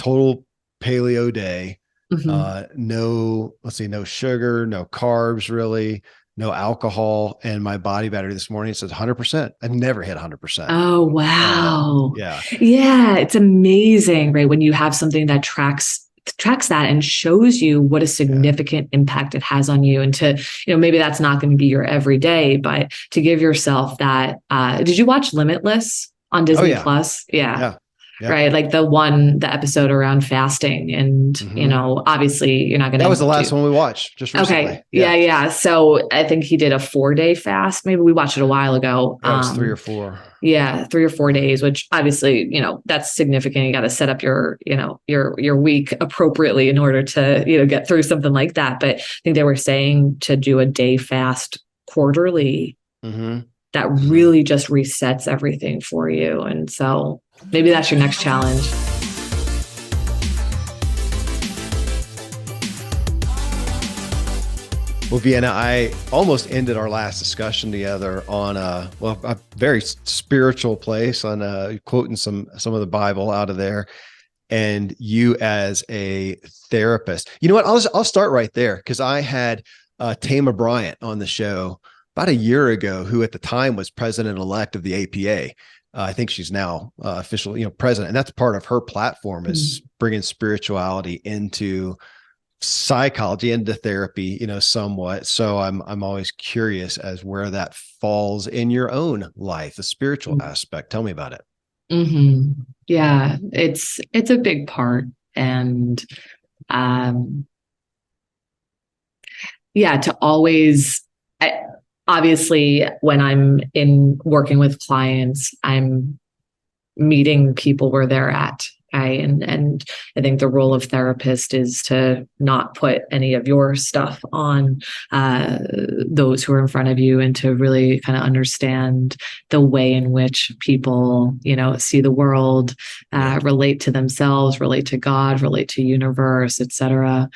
total paleo day. Mhm. No sugar, no carbs, really, no alcohol. And my body battery this morning says 100%. I've never hit 100%. Oh, wow. Yeah. Yeah, it's amazing, right? When you have something that tracks that and shows you what a Yeah. significant impact it has on you. And to, maybe that's not going to be your everyday, but to give yourself that. Did you watch Limitless on Oh Disney yeah. Plus? Yeah. Yeah. Yep. Right. Like the episode around fasting. And, Hmm. obviously you're not going That to was the last do. one we watched just recently. Okay. Yeah. Yeah. Yeah. So I think he did a 4-day fast. Maybe we watched it a while ago. Yeah. It was 3 or 4. Yeah, 3 or 4 days, which obviously, that's significant. You got to set up your week appropriately in order to, get through something like that. But I think they were saying to do a day fast quarterly, Hmm. that Hmm. really just resets everything for you. And so maybe that's your next challenge. Well, Vienna, I almost ended our last discussion together on a very spiritual place on quoting some of the Bible out of there, and you as a therapist. You know what? I'll start right there because I had Tama Bryant on the show about a year ago, who at the time was president-elect of the APA. I think she's now official, president, and that's part of her platform is bringing spirituality into psychology, into therapy, somewhat. So I'm always curious as where that falls in your own life, the spiritual aspect. Tell me about it. Mm-hmm. Yeah, it's a big part. And um, yeah, to always, obviously, when I'm in working with clients, I'm meeting people where they're at. Okay. And I think the role of therapist is to not put any of your stuff on those who are in front of you, and to really kind of understand the way in which people, see the world, Yeah. relate to themselves, relate to God, relate to universe, etc.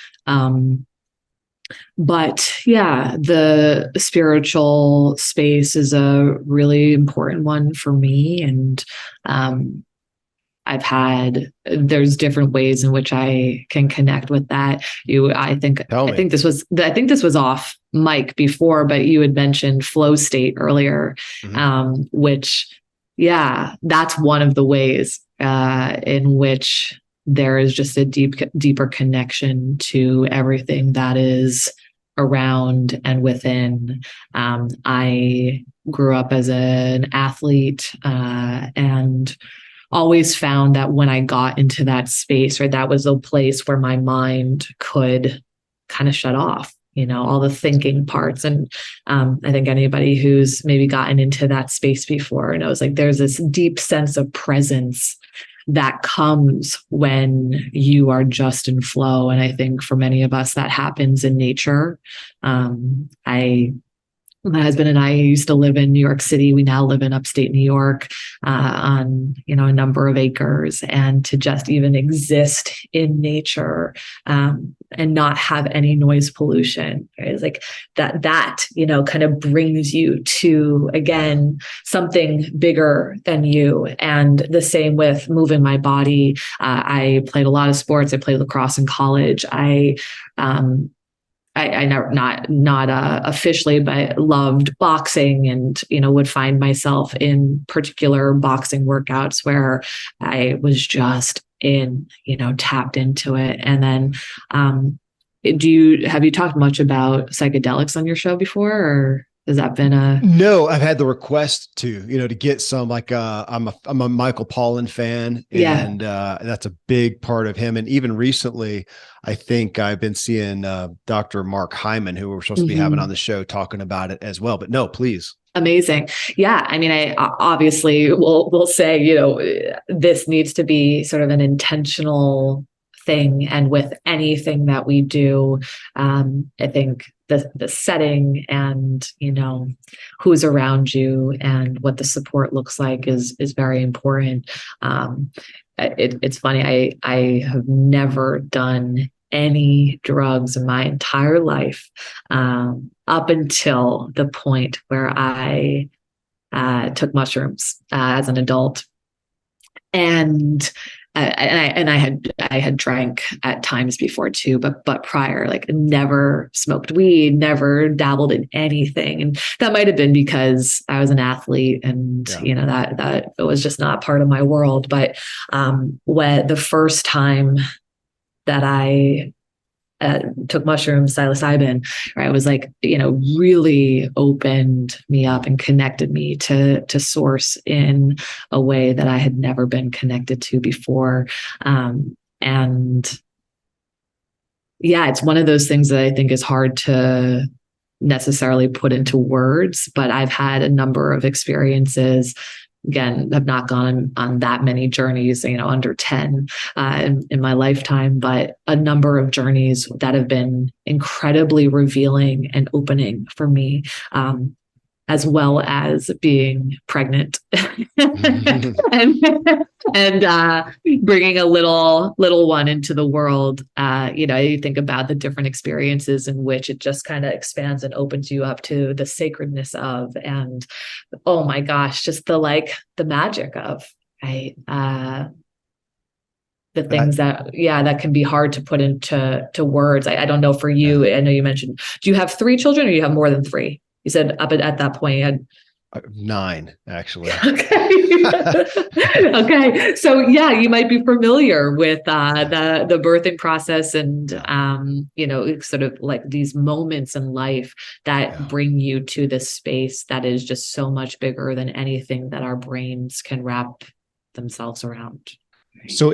But yeah, the spiritual space is a really important one for me. And um, there's different ways in which I can connect with that. I think, Tell me. I think this was off mic before, but you had mentioned flow state earlier, Mhm. which, yeah, that's one of the ways in which there is just a deeper connection to everything that is around and within. I grew up as an athlete, and always found that when I got into that space, right, that was a place where my mind could kind of shut off, all the thinking parts. And I think anybody who's maybe gotten into that space before knows, like, there's this deep sense of presence that comes when you are just in flow. And I think for many of us, that happens in nature. My husband and I used to live in New York City. We now live in upstate New York, on a number of acres, and to just even exist in nature, and not have any noise pollution. It's like that kind of brings you to, Yeah. again, something bigger than you. And the same with moving my body. I played a lot of sports. I played lacrosse in college. Um, I never, not officially, but loved boxing, and would find myself in particular boxing workouts where I was just tapped into it. And then, have you talked much about psychedelics on your show before, or has that been a? No, I've had the request to get some, like, I'm a Michael Pollan fan, Yeah. and that's a big part of him. And even recently, I think I've been seeing Dr. Mark Hyman, who we're supposed to be having on Mhm. the show, talking about it as well. But no, please. Amazing. Yeah. I mean, I obviously will say, this needs to be sort of an intentional thing. And with anything that we do, I think the setting and, who's around you and what the support looks like is very important. It's funny. I have never done any drugs in my entire life, up until the point where I took mushrooms as an adult. And I had drank at times before too, but prior, like never smoked weed, never dabbled in anything. And that might have been because I was an athlete and, that it was just not part of my world. But when the first time that I took mushrooms, psilocybin, right, was like, really opened me up and connected me to source in a way that I had never been connected to before. And yeah, it's one of those things that I think is hard to necessarily put into words, but I've had a number of experiences. Again, have not gone on that many journeys, under 10 in my lifetime, but a number of journeys that have been incredibly revealing and opening for me, as well as being pregnant and bringing a little one into the world. You think about the different experiences in which it just kind of expands and opens you up to the sacredness of, and oh my gosh, just the magic of, right? The things that can be hard to put into words. I don't know for you. I know you mentioned, do you have 3 children or you have more than 3? You said up at that point you had 9, actually. Okay. Okay. So you might be familiar with the birthing process and sort of like these moments in life that bring you to this space that is just so much bigger than anything that our brains can wrap themselves around. So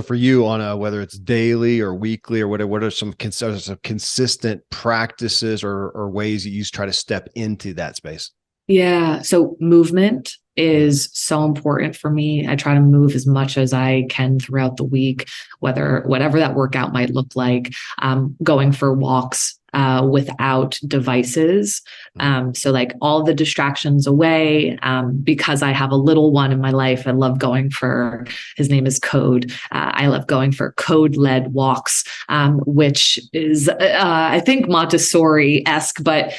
for you on whether it's daily or weekly or whatever, what are some consistent practices or ways you try to step into that space? Yeah. So movement is so important for me. I try to move as much as I can throughout the week, whatever that workout might look like, going for walks without devices. So like all the distractions away, because I have a little one in my life. I love going for, his name is Code. I love going for code-led walks, which is, I think Montessori-esque, but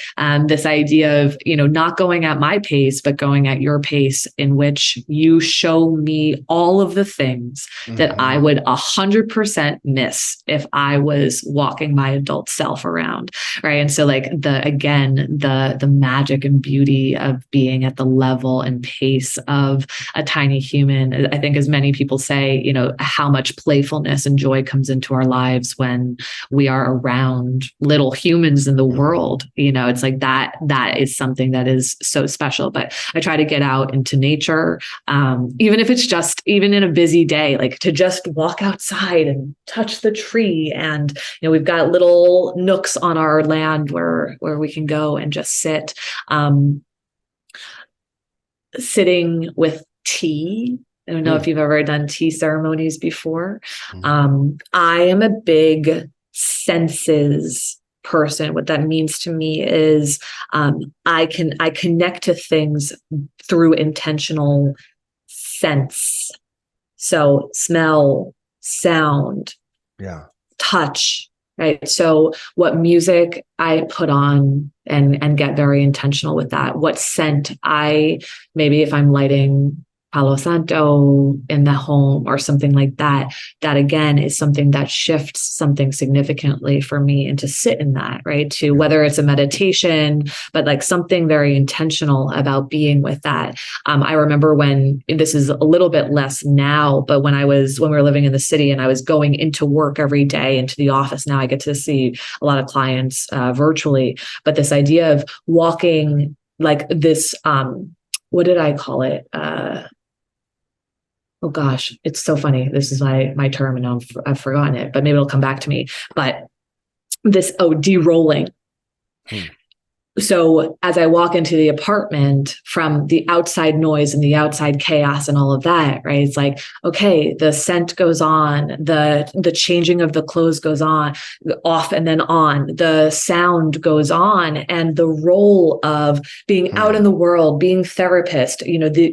this idea of, not going at my pace, but going at your pace, in which you show me all of the things that I would 100% miss if I was walking my adult self around. Right. And so like the magic and beauty of being at the level and pace of a tiny human. I think, as many people say, how much playfulness and joy comes into our lives when we are around little humans in the world. It's like that is something that is so special. But I try to get out into nature, even if it's just, even in a busy day, like to just walk outside and touch the tree. And, we've got little nooks on our land where we can go and just sit, sitting with tea. I don't know if you've ever done tea ceremonies before. I am a big senses person. What that means to me is I connect to things through intentional sense. So smell, sound, touch. Right. So what music I put on and get very intentional with that. What scent maybe if I'm lighting Palo Santo in the home or something like that, that again is something that shifts something significantly for me, and to sit in that, right? To whether it's a meditation, but like something very intentional about being with that. I remember when, this is a little bit less now, but when we were living in the city and I was going into work every day, into the office, now I get to see a lot of clients virtually, but this idea of walking like this, what did I call it? Oh gosh, it's so funny. This is my term and I've forgotten it, but maybe it'll come back to me. But this, de-rolling. So as I walk into the apartment, from the outside noise and the outside chaos and all of that, right? It's like, okay, the scent goes on, the changing of the clothes goes on, off and then on, the sound goes on, and the role of being out in the world, being therapist,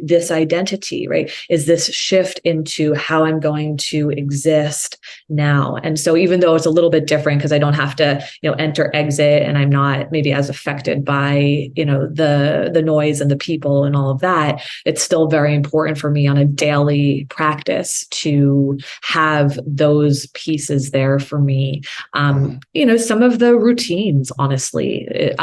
this identity, right, is this shift into how I'm going to exist now. And so even though it's a little bit different because I don't have to, enter, exit, and I'm not maybe as affected distracted by, the noise and the people and all of that, it's still very important for me on a daily practice to have those pieces there for me. Some of the routines, honestly,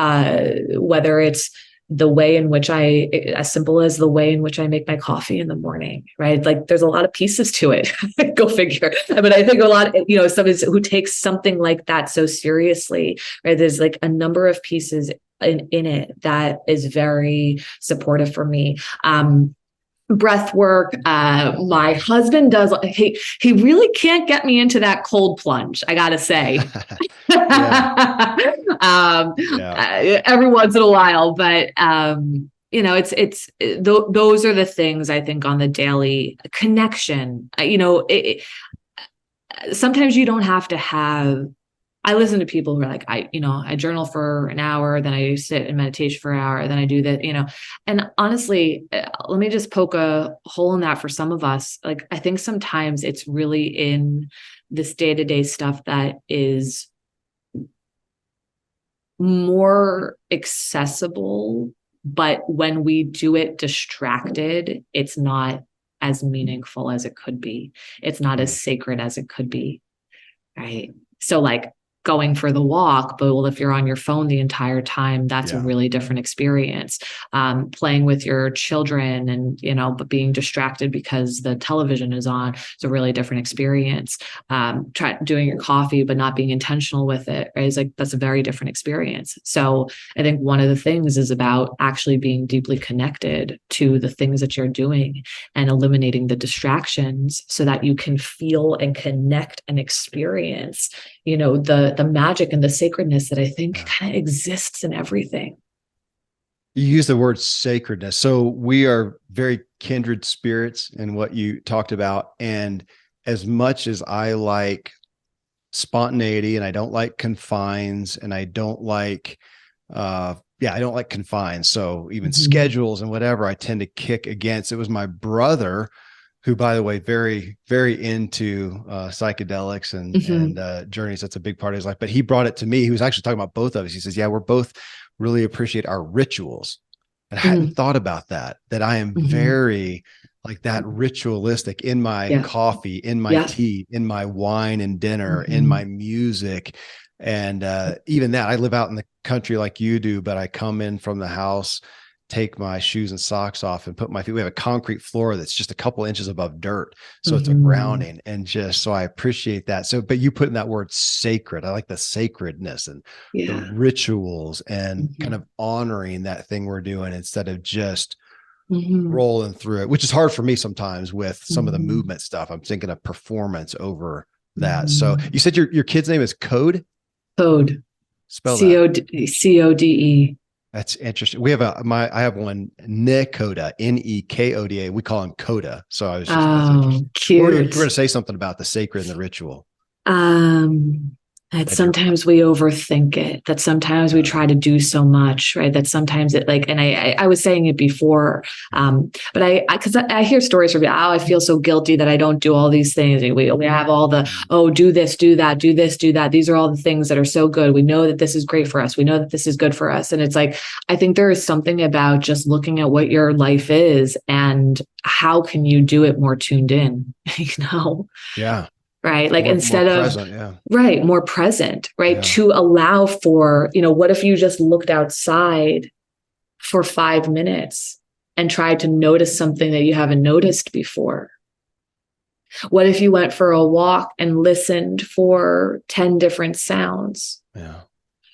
whether it's the way in which as simple as the way in which I make my coffee in the morning, right? Like there's a lot of pieces to it. Go figure. I think a lot, somebody who takes something like that so seriously, right? There's like a number of pieces in it that is very supportive for me. Breath work. My husband does. He really can't get me into that cold plunge, I gotta say. Every once in a while, but those are the things I think on the daily connection. Sometimes you don't have to have. I listen to people who are like, I journal for an hour, then I sit in meditation for an hour, then I do that, and honestly, let me just poke a hole in that for some of us. Like, I think sometimes it's really in this day-to-day stuff that is more accessible, but when we do it distracted, it's not as meaningful as it could be. It's not as sacred as it could be. Right. So like going for the walk, but if you're on your phone the entire time, that's a really different experience. Playing with your children and, but being distracted because the television is on, it's a really different experience. Doing your coffee, but not being intentional with it, right? It's like, that's a very different experience. So I think one of the things is about actually being deeply connected to the things that you're doing and eliminating the distractions so that you can feel and connect and experience, the magic and the sacredness that I think kind of exists in everything. You use the word sacredness. So we are very kindred spirits in what you talked about. And as much as I like spontaneity and I don't like confines and I don't like, I don't like confines. So even schedules and whatever, I tend to kick against. It was my brother who, by the way, very, very into psychedelics and journeys. That's a big part of his life. But he brought it to me. He was actually talking about both of us. He says, we're both really appreciate our rituals. And I hadn't thought about that I am very like that ritualistic in my coffee, in my tea, in my wine and dinner, in my music. And even that, I live out in the country like you do, but I come in from the house, take my shoes and socks off and put my feet. We have a concrete floor that's just a couple inches above dirt. So it's a grounding, and just, so I appreciate that. So, but you put in that word sacred. I like the sacredness and the rituals and kind of honoring that thing we're doing instead of just rolling through it, which is hard for me sometimes with some of the movement stuff. I'm thinking of performance over that. So you said your kid's name is Code? Code. Spell that. Code. That's interesting. We have I have one, Nekoda, Nekoda. We call him Coda. So I was just, cute. We're going to say something about the sacred and the ritual. That sometimes we overthink it, that sometimes we try to do so much, right? That sometimes it and I was saying it before, but because I hear stories from, I feel so guilty that I don't do all these things. We have all the, do this, do that, do this, do that. These are all the things that are so good. We know that this is great for us. We know that this is good for us. And it's like, I think there is something about just looking at what your life is and how can you do it more tuned in, Yeah. Right. Like instead more of, present, right. More present, right. Yeah. To allow for, what if you just looked outside for 5 minutes and tried to notice something that you haven't noticed before? What if you went for a walk and listened for 10 different sounds? Yeah.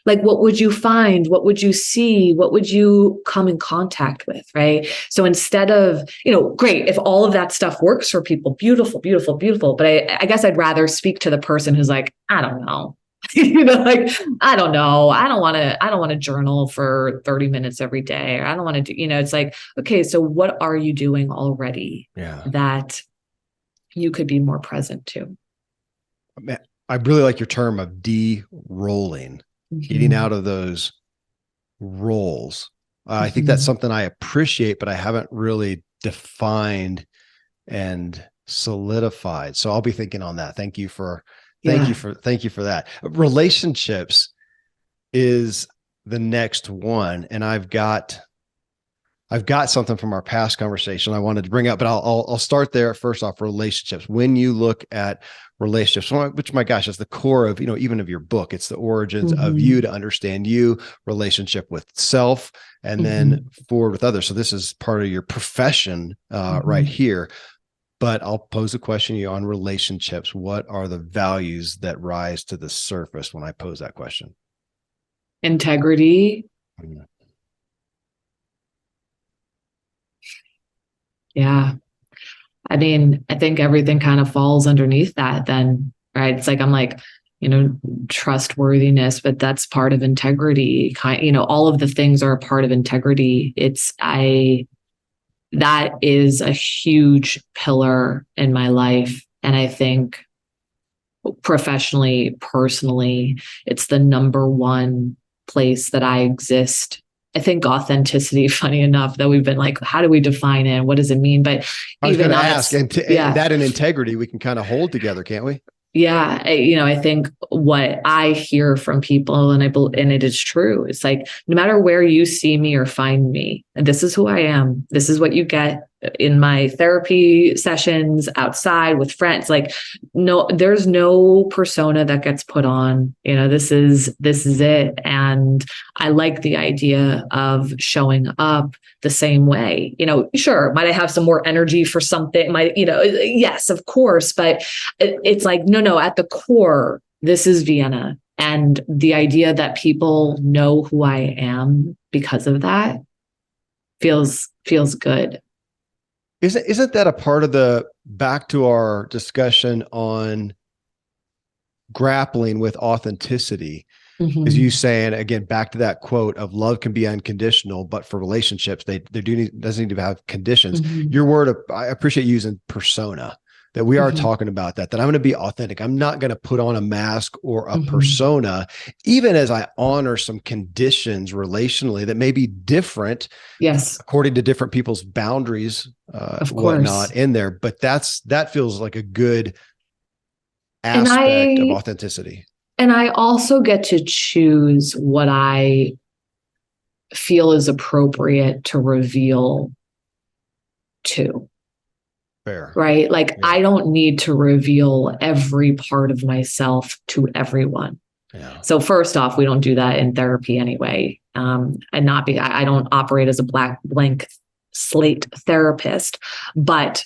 Like, what would you find? What would you see? What would you come in contact with? Right. So instead of, great, if all of that stuff works for people, beautiful, beautiful, beautiful. But I guess I'd rather speak to the person who's like, I don't know, I don't know. I don't want to journal for 30 minutes every day. Or I don't want to do, it's like, okay, so what are you doing already that you could be more present to? I really like your term of de-rolling. Getting out of those roles. I think that's something I appreciate, but I haven't really defined and solidified. So I'll be thinking on that. Thank you for that. Relationships is the next one, and I've got something from our past conversation I wanted to bring up, but I'll start there. First off, relationships. When you look at relationships, which, my gosh, is the core of, even of your book. It's the origins of you, to understand you, relationship with self, and then forward with others. So this is part of your profession right here. But I'll pose a question to you on relationships. What are the values that rise to the surface when I pose that question? Integrity. Yeah. I mean, I think everything kind of falls underneath that then, right? It's like, I'm like, trustworthiness, but that's part of integrity. All of the things are a part of integrity. That is a huge pillar in my life. And I think professionally, personally, it's the number one place that I exist. I think authenticity, funny enough, that we've been like, how do we define it? What does it mean? But I was going to ask, and that and integrity, we can kind of hold together, can't we? Yeah. I think what I hear from people, and it is true. It's like, no matter where you see me or find me, and this is who I am. This is what you get in my therapy sessions, outside with friends. Like, no, there's no persona that gets put on. This is it. And I like the idea of showing up the same way. Sure, might I have some more energy for something? Yes, of course. But it's like, no, at the core, this is Vienna. And the idea that people know who I am because of that feels good. Isn't that a part of back to our discussion on grappling with authenticity? Is you saying, again, back to that quote of love can be unconditional, but for relationships, doesn't need to have conditions. Your word, I appreciate using persona, that we are talking about that I'm going to be authentic. I'm not going to put on a mask or a persona, even as I honor some conditions relationally that may be different. Yes. According to different people's boundaries, whatnot in there. But that feels like a good aspect of authenticity. And I also get to choose what I feel is appropriate to reveal to. Fair. Right? Like, yeah. I don't need to reveal every part of myself to everyone. Yeah. So first off, we don't do that in therapy anyway. I don't operate as a blank slate therapist, but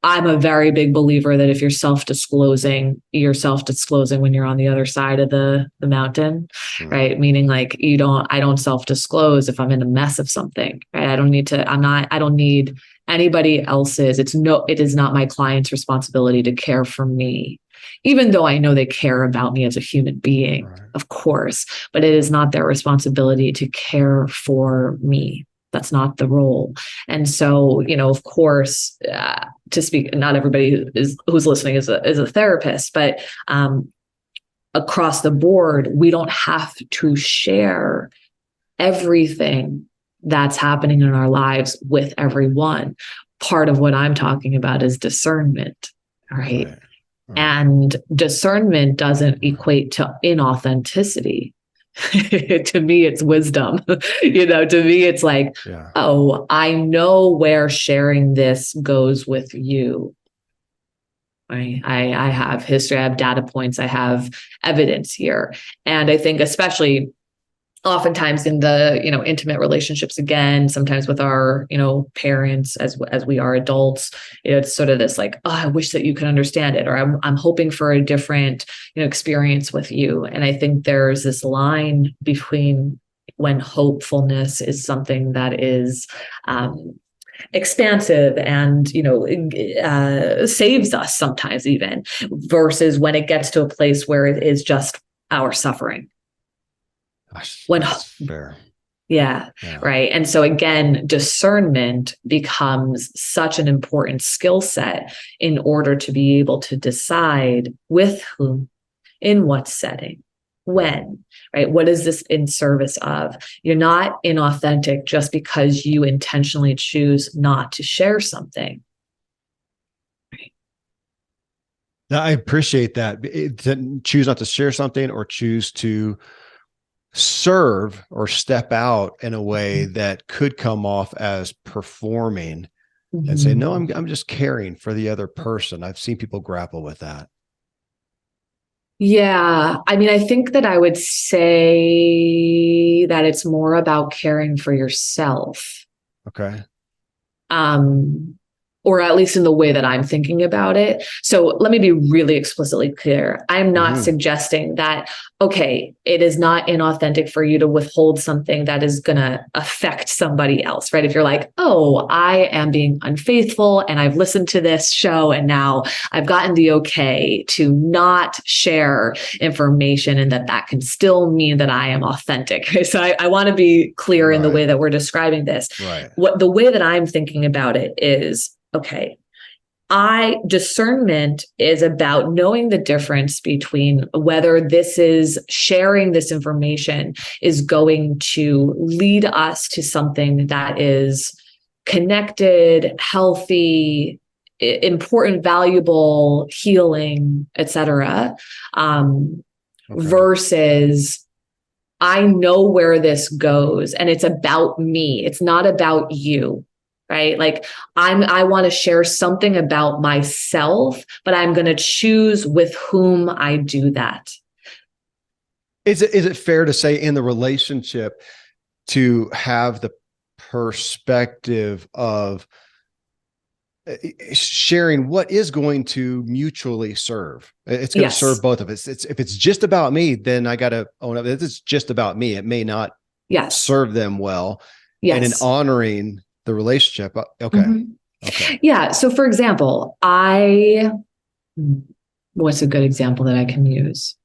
I'm a very big believer that if you're self-disclosing when you're on the other side of the mountain, right? Meaning, like, I don't self-disclose if I'm in a mess of something, right? I don't need anybody else's. It is not my client's responsibility to care for me, even though I know they care about me as a human being, right, of course, but it is not their responsibility to care for me. That's not the role. And so, of course, to speak, not everybody who's listening is a therapist, but across the board, we don't have to share everything that's happening in our lives with everyone. Part of what I'm talking about is discernment, right? And discernment doesn't equate to inauthenticity. To me, it's wisdom. To me, it's like, oh, I know where sharing this goes with you. I have history, I have data points, I have evidence here. And I think especially oftentimes in the, intimate relationships, again, sometimes with our, parents as we are adults, it's sort of this like, oh, I wish that you could understand it, or I'm hoping for a different, experience with you. And I think there's this line between when hopefulness is something that is, expansive and saves us sometimes even, versus when it gets to a place where it is just our suffering. Fair. Yeah. Right. And so again, discernment becomes such an important skill set in order to be able to decide with whom, in what setting, when, right? What is this in service of? You're not inauthentic just because you intentionally choose not to share something. Right. Now, I appreciate that. To choose not to share something or choose to serve or step out in a way that could come off as performing and say, no, I'm just caring for the other person. I've seen people grapple with that. Yeah. I mean, I think that I would say that it's more about caring for yourself. Okay. Um, or at least in the way that I'm thinking about it. So let me be really explicitly clear. I'm not suggesting that, okay, it is not inauthentic for you to withhold something that is going to affect somebody else, right? If you're like, oh, I am being unfaithful and I've listened to this show and now I've gotten the okay to not share information, and that can still mean that I am authentic. So I want to be clear in the way that we're describing this. Right. The way that I'm thinking about it is, okay, discernment is about knowing the difference between whether this is sharing this information is going to lead us to something that is connected, healthy, important, valuable, healing, etc. Versus I know where this goes and it's about me. It's not about you. Right? Like I want to share something about myself, but I'm going to choose with whom I do that. Is it fair to say in the relationship to have the perspective of sharing what is going to mutually serve? It's going to serve both of us. If it's just about me, then I got to own up. If it's just about me, it may not serve them well. And in honoring the relationship. Okay. Yeah. So for example, what's a good example that I can use?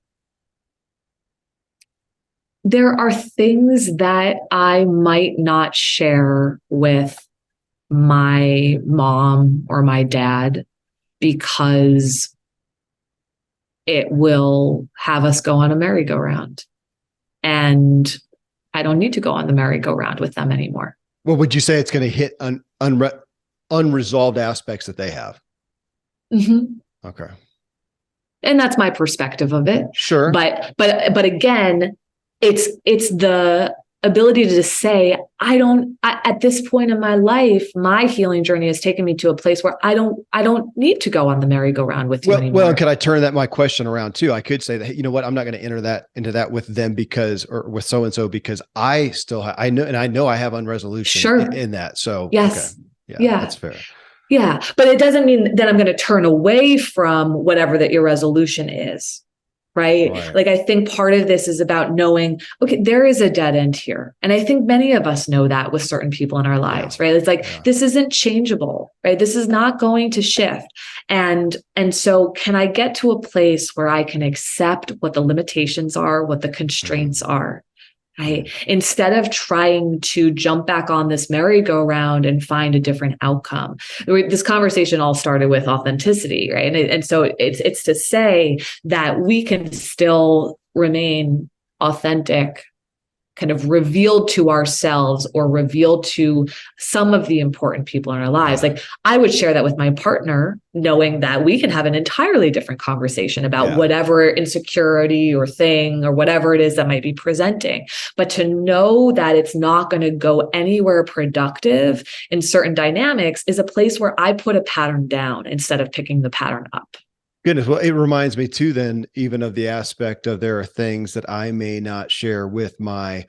There are things that I might not share with my mom or my dad because it will have us go on a merry-go-round. And I don't need to go on the merry-go-round with them anymore. Well, would you say it's going to hit unresolved aspects that they have? Okay. And that's my perspective of it. Sure. But again, it's the ability to just say, at this point in my life, my healing journey has taken me to a place where I don't need to go on the merry-go-round with you anymore. Well, could I turn my question around too? I could say that, you know what, I'm not going to enter into that with them or with so-and-so because I know I have unresolution in that. So, yes. Okay. Yeah, that's fair. Yeah. But it doesn't mean that I'm going to turn away from whatever that your resolution is. Right? Like, I think part of this is about knowing, okay, there is a dead end here. And I think many of us know that with certain people in our lives, right? It's like, this isn't changeable, right? This is not going to shift. And so can I get to a place where I can accept what the limitations are, what the constraints are? Right? Instead of trying to jump back on this merry-go-round and find a different outcome. This conversation all started with authenticity, right? And so it's to say that we can still remain authentic, kind of revealed to ourselves or revealed to some of the important people in our lives. Like, I would share that with my partner, knowing that we can have an entirely different conversation about whatever insecurity or thing or whatever it is that might be presenting. But to know that it's not going to go anywhere productive in certain dynamics is a place where I put a pattern down instead of picking the pattern up. Goodness. Well, it reminds me too, then, even of the aspect of there are things that I may not share with my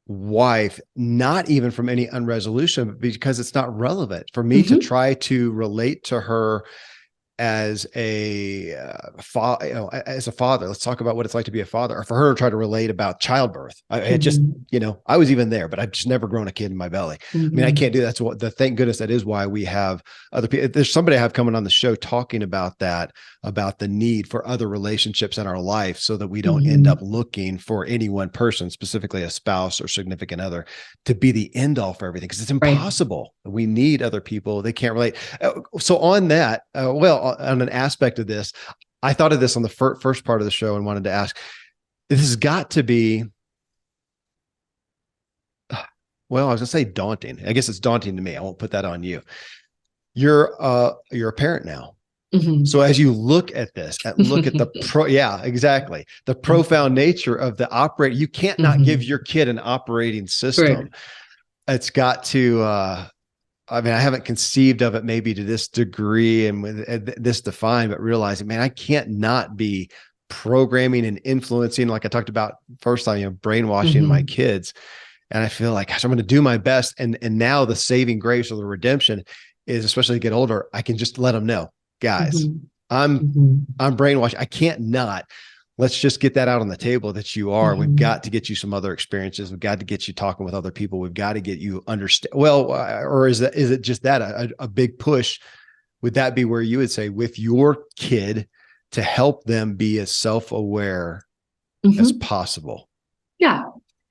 wife, not even from any unresolution, but because it's not relevant for me to try to relate to her as a as a father. Let's talk about what it's like to be a father, or for her to try to relate about childbirth. I just, I was even there, but I've just never grown a kid in my belly. I mean, I can't do that. So thank goodness that is why we have other people. There's somebody I have coming on the show talking about that, about the need for other relationships in our life so that we don't end up looking for any one person, specifically a spouse or significant other, to be the end all for everything. Because it's impossible. We need other people. They can't relate. So on that, on an aspect of this, I thought of this on the first part of the show and wanted to ask, this has got to be, well, I was gonna say daunting. I guess it's daunting to me. I won't put that on you. You're a parent now. So as you look at this, look at the the profound nature of the operating, you can't not give your kid an operating system. Right. It's got to, I mean, I haven't conceived of it maybe to this degree and with this defined, but realizing, man, I can't not be programming and influencing, like I talked about first time, brainwashing my kids. And I feel like, gosh, I'm going to do my best. And now the saving grace or the redemption is, especially as they get older, I can just let them know, guys, I'm brainwashed. I can't not. Let's just get that out on the table that you are. We've got to get you some other experiences. We've got to get you talking with other people. We've got to get you understand. Well, or is it just that a big push? Would that be where you would say with your kid to help them be as self-aware as possible? Yeah.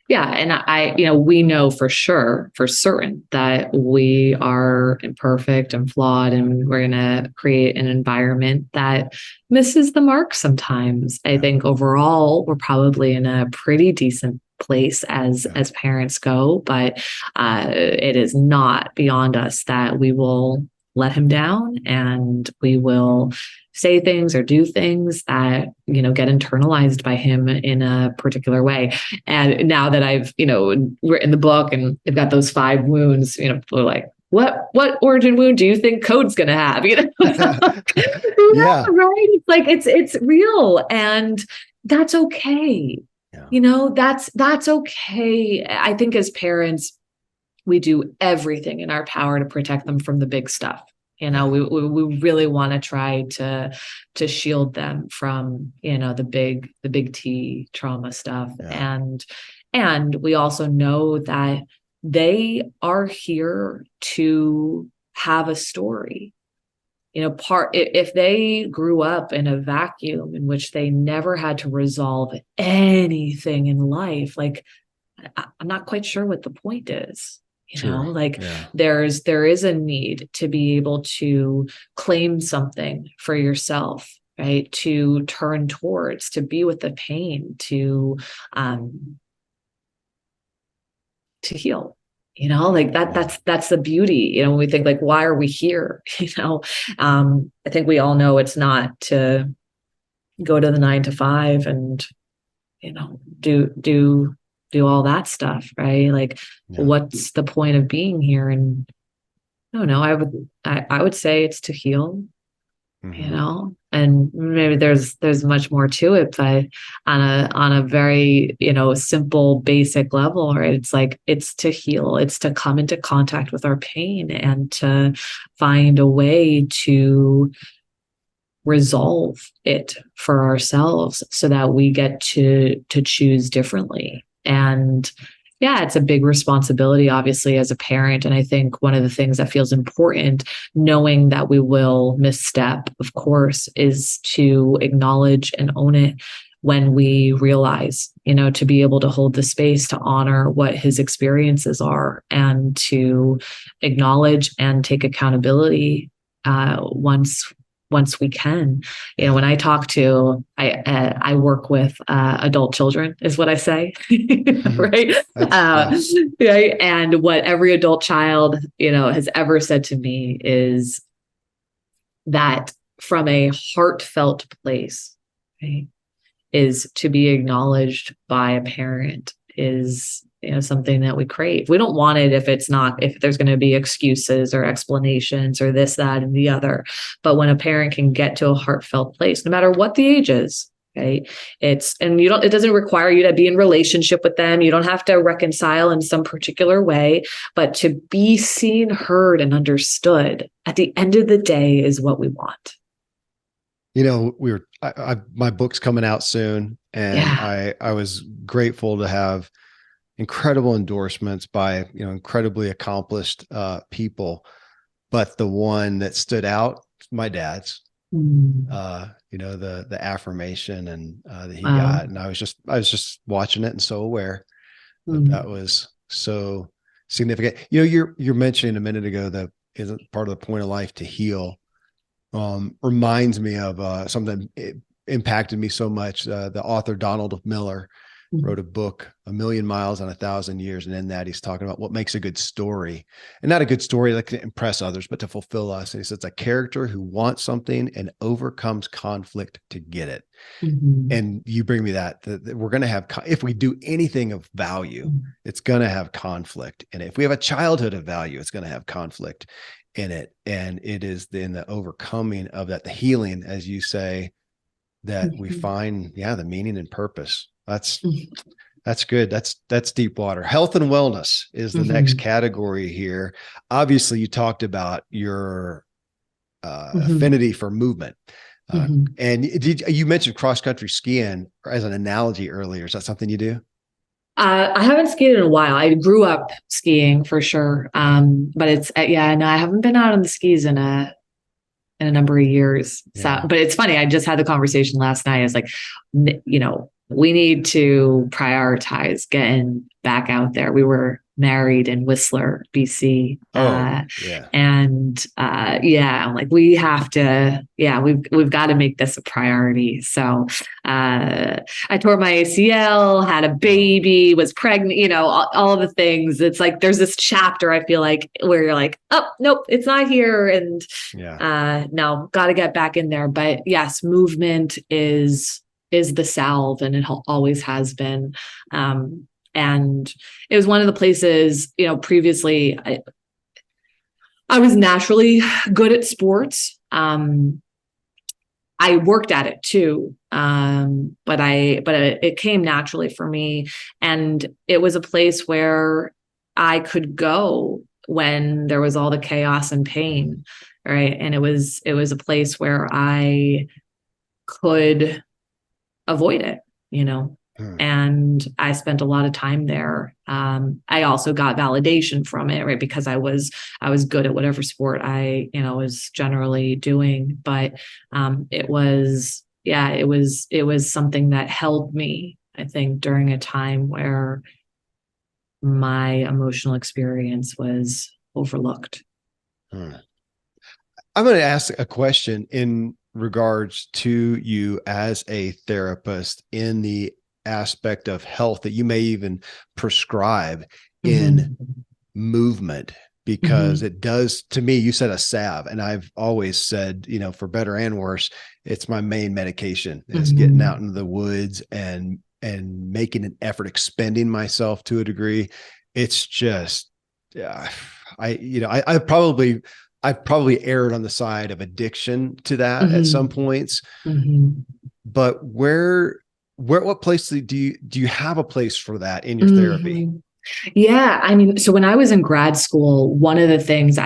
Yeah. And we know for certain that we are imperfect and flawed, and we're going to create an environment that misses the mark sometimes. I think overall, we're probably in a pretty decent place as parents go, but it is not beyond us that we will let him down, and we will say things or do things that, get internalized by him in a particular way. And now that I've, we're in the book and they've got those 5 wounds, people are like, what origin wound do you think Code's going to have? Yeah. Right. It's like, it's real, and that's okay. Yeah. That's okay. I think as parents, we do everything in our power to protect them from the big stuff. We really want to try to shield them from, the big T trauma stuff. Yeah. And we also know that they are here to have a story. If they grew up in a vacuum in which they never had to resolve anything in life, like, I'm not quite sure what the point is. There is a need to be able to claim something for yourself, right? To turn towards, to be with the pain, to heal. That's the beauty. When we think, like, why are we here? I think we all know it's not to go to the 9 to 5 and do all that stuff, right? Like, what's the point of being here? And I don't know, I would say it's to heal, and maybe there's much more to it, but on a very, simple, basic level, right? It's like, it's to heal, it's to come into contact with our pain and to find a way to resolve it for ourselves so that we get to choose differently. And yeah, it's a big responsibility, obviously, as a parent. And I think one of the things that feels important, knowing that we will misstep, of course, is to acknowledge and own it when we realize, to be able to hold the space to honor what his experiences are, and to acknowledge and take accountability once we can. When I talk to, I work with adult children, is what I say, right? Right. And what every adult child, has ever said to me is that from a heartfelt place, right, is to be acknowledged by a parent is, something that we crave. We don't want it if there's going to be excuses or explanations or this, that, and the other. But when a parent can get to a heartfelt place, no matter what the age is, right? It doesn't require you to be in relationship with them. You don't have to reconcile in some particular way, but to be seen, heard, and understood at the end of the day is what we want. My book's coming out soon, and I was grateful to have incredible endorsements by, incredibly accomplished people. But the one that stood out, my dad's, the affirmation and that he got. And I was just watching it and so aware that was so significant. You're mentioning a minute ago that isn't part of the point of life to heal. Reminds me of something it impacted me so much. The author Donald Miller wrote a book, A Million Miles in 1,000 Years. And in that, he's talking about what makes a good story, and not a good story like to impress others, but to fulfill us. And he says, it's a character who wants something and overcomes conflict to get it. Mm-hmm. And you bring me that we're going to have, if we do anything of value, it's going to have conflict in it. If we have a childhood of value, it's going to have conflict in it. And it is in the overcoming of that, the healing, as you say, that we find, the meaning and purpose. That's good. That's deep water. Health and wellness is the next category here. Obviously, you talked about your affinity for movement. And you mentioned cross-country skiing as an analogy earlier. Is that something you do? I haven't skied in a while. I grew up skiing for sure. But it's, no, I haven't been out on the skis in a number of years. So, but it's funny. I just had the conversation last night. It's like, we need to prioritize getting back out there. We were married in Whistler, BC. I'm like, we have to, we've got to make this a priority. So, I tore my ACL, had a baby, was pregnant, all of the things. It's like, there's this chapter, I feel like, where you're like, oh, nope, it's not here. And, no, got to get back in there. But yes, movement is the salve, and it always has been. And it was one of the places, previously I was naturally good at sports. I worked at it too. But it came naturally for me. And it was a place where I could go when there was all the chaos and pain. Right. And it was a place where I could avoid it, and I spent a lot of time there. I also got validation from it, right? Because I was good at whatever sport I, was generally doing, but, it was something that held me, I think, during a time where my emotional experience was overlooked. I'm going to ask a question in regards to you as a therapist in the aspect of health that you may even prescribe in movement, because it does, to me, you said a salve, and I've always said, for better and worse, it's my main medication is getting out into the woods and making an effort, expending myself to a degree. It's just, I've probably erred on the side of addiction to that at some points, but what place do you have a place for that in your therapy? Yeah. I mean, so when I was in grad school, one of the things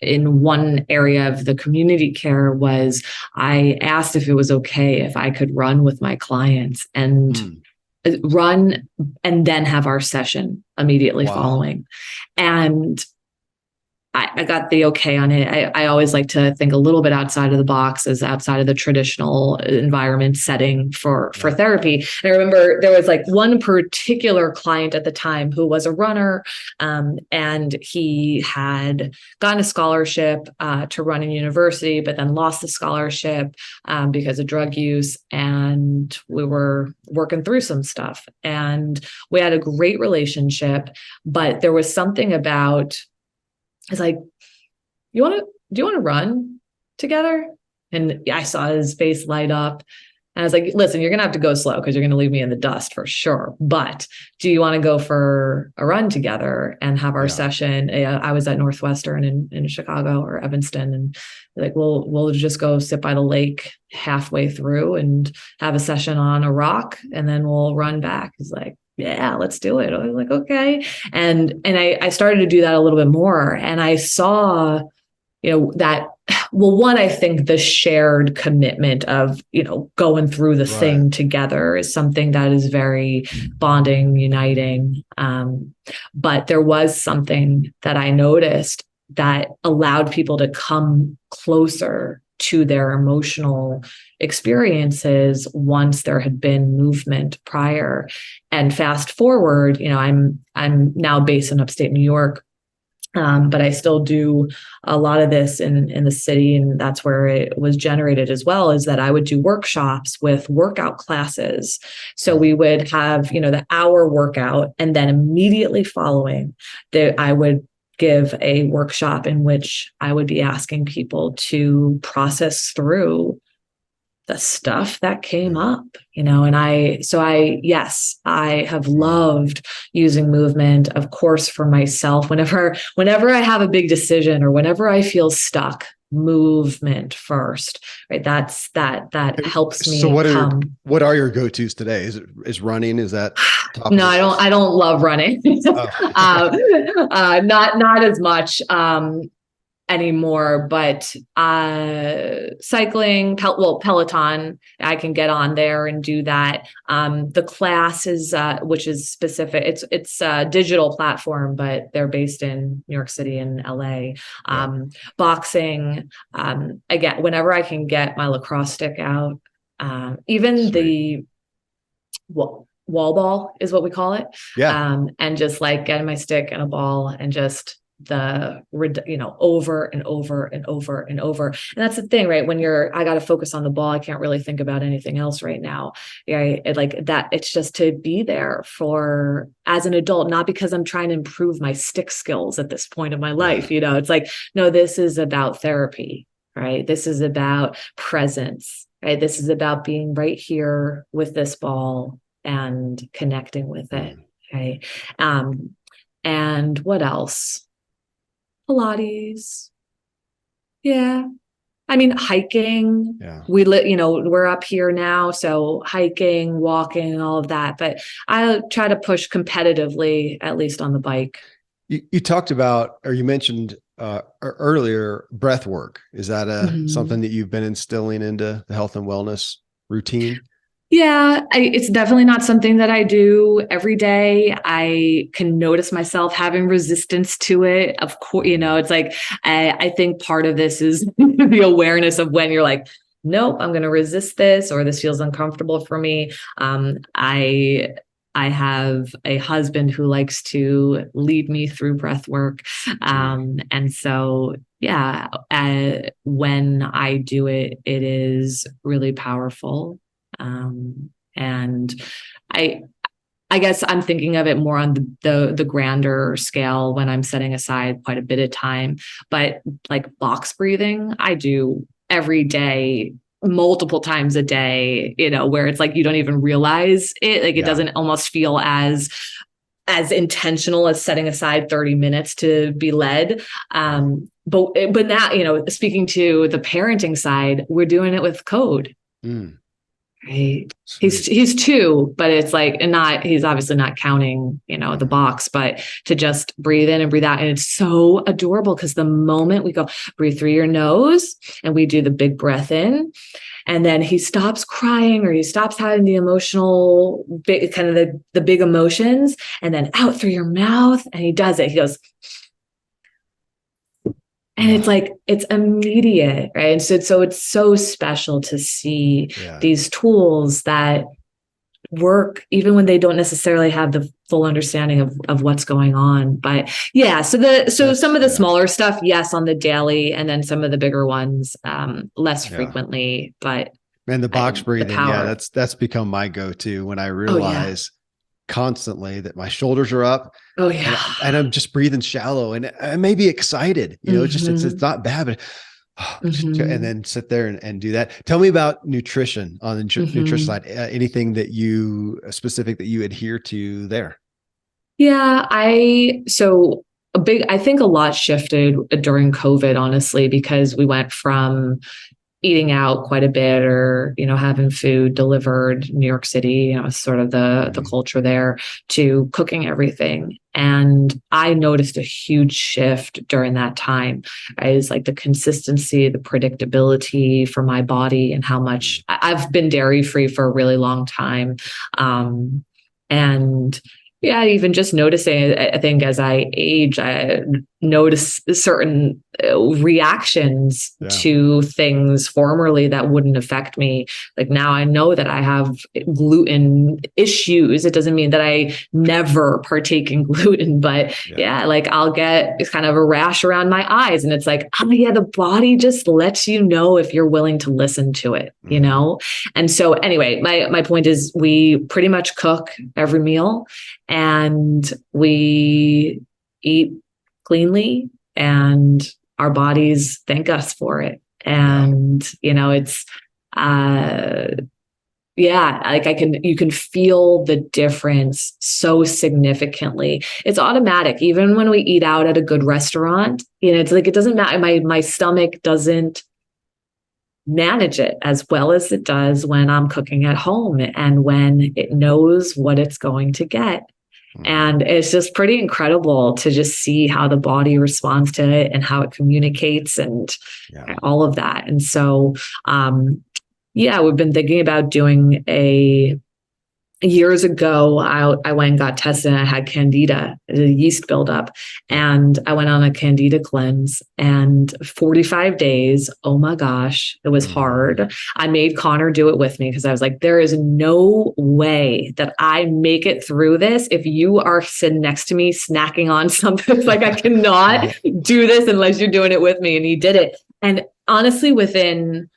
in one area of the community care was I asked if it was okay if I could run with my clients and run and then have our session immediately following. And I got the okay on it. I always like to think a little bit outside of the box, as outside of the traditional environment setting for therapy. And I remember there was like one particular client at the time who was a runner, and he had gotten a scholarship to run in university, but then lost the scholarship because of drug use. And we were working through some stuff, and we had a great relationship, but there was something about, it's like, do you want to run together? And I saw his face light up, and I was like, listen, you're going to have to go slow because you're going to leave me in the dust for sure. But do you want to go for a run together and have our session? I was at Northwestern in Chicago or Evanston, and like, we'll just go sit by the lake halfway through and have a session on a rock, and then we'll run back. He's like, yeah, let's do it. I was like, okay. And I started to do that a little bit more. And I saw, that, well, one, I think the shared commitment of, going through the thing together is something that is very bonding, uniting. But there was something that I noticed that allowed people to come closer to their emotional experiences once there had been movement prior. And fast forward, I'm now based in upstate New York. But I still do a lot of this in the city, and that's where it was generated as well, is that I would do workshops with workout classes. So we would have, the hour workout, and then immediately following that, I would give a workshop in which I would be asking people to process through the stuff that came up, yes, I have loved using movement, of course, for myself. Whenever I have a big decision or whenever I feel stuck, movement first, right? That helps me. So what are your go-tos today? Is running, is that top No, of the list? I don't love running. Oh. Not as much. Anymore, but cycling, Peloton, I can get on there and do that. The class is which is specific, it's a digital platform, but they're based in New York City and LA. Boxing, again, whenever I can get my lacrosse stick out, even Sweet. the wall ball is what we call it. And just like getting my stick and a ball and just over and over and over and over. And that's the thing, right? When I got to focus on the ball, I can't really think about anything else right now. Right? It's just to be there for, as an adult, not because I'm trying to improve my stick skills at this point of my life. It's like, no, this is about therapy, right? This is about presence, right? This is about being right here with this ball and connecting with it. Okay. And what else? Pilates. Yeah. I mean, hiking. We're up here now, so hiking, walking, all of that. But I try to push competitively, at least on the bike. You talked about, or you mentioned earlier, breath work. Is that something that you've been instilling into the health and wellness routine? Yeah, it's definitely not something that I do every day. I can notice myself having resistance to it. Of course, it's like, I think part of this is the awareness of when you're like, nope, I'm going to resist this, or this feels uncomfortable for me. I have a husband who likes to lead me through breath work. And so, when I do it, it is really powerful. And I guess I'm thinking of it more on the grander scale when I'm setting aside quite a bit of time, but like box breathing, I do every day, multiple times a day, where it's like, you don't even realize it. Like it doesn't almost feel as intentional as setting aside 30 minutes to be led. But now, speaking to the parenting side, we're doing it with code. Right. He's 2, but it's like, and he's obviously not counting, the box, but to just breathe in and breathe out. And it's so adorable because the moment we go breathe through your nose and we do the big breath in, and then he stops crying or he stops having the emotional, kind of the big emotions, and then out through your mouth. And he does it. He goes, and it's like, it's immediate, right? And so it's so special to see these tools that work, even when they don't necessarily have the full understanding of what's going on. But some of the smaller stuff, yes, on the daily, and then some of the bigger ones, less frequently. But the box breathing, that's become my go-to when I realize constantly that my shoulders are up. And I'm just breathing shallow, and I may be excited, it's not bad, but and then sit there and do that. Tell me about nutrition on the nutrition side. Anything that specific that you adhere to there? I think a lot shifted during COVID, honestly, because we went from eating out quite a bit, or, having food delivered in New York City, sort of the culture there, to cooking everything. And I noticed a huge shift during that time. Is like the consistency, the predictability for my body, and how much I've been dairy free for a really long time. And even just noticing, I think as I age, notice certain reactions to things formerly that wouldn't affect me. Like now I know that I have gluten issues. It doesn't mean that I never partake in gluten, but like I'll get kind of a rash around my eyes, and it's like, oh yeah, the body just lets you know if you're willing to listen to it, you know? And so anyway, my point is we pretty much cook every meal, and we eat cleanly, and our bodies thank us for it. And, you know, it's, like you can feel the difference so significantly. It's automatic. Even when we eat out at a good restaurant, you know, it's like, it doesn't matter. My stomach doesn't manage it as well as it does when I'm cooking at home and when it knows what it's going to get. And it's just pretty incredible to just see how the body responds to it and how it communicates and all of that. And so, we've been thinking about doing years ago, I went and got tested, and I had candida, a yeast buildup, and I went on a candida cleanse, and 45 days. Oh my gosh, it was hard. I made Connor do it with me because I was like, there is no way that I make it through this if you are sitting next to me snacking on something. It's like, I cannot do this unless you're doing it with me. And he did it. And honestly, within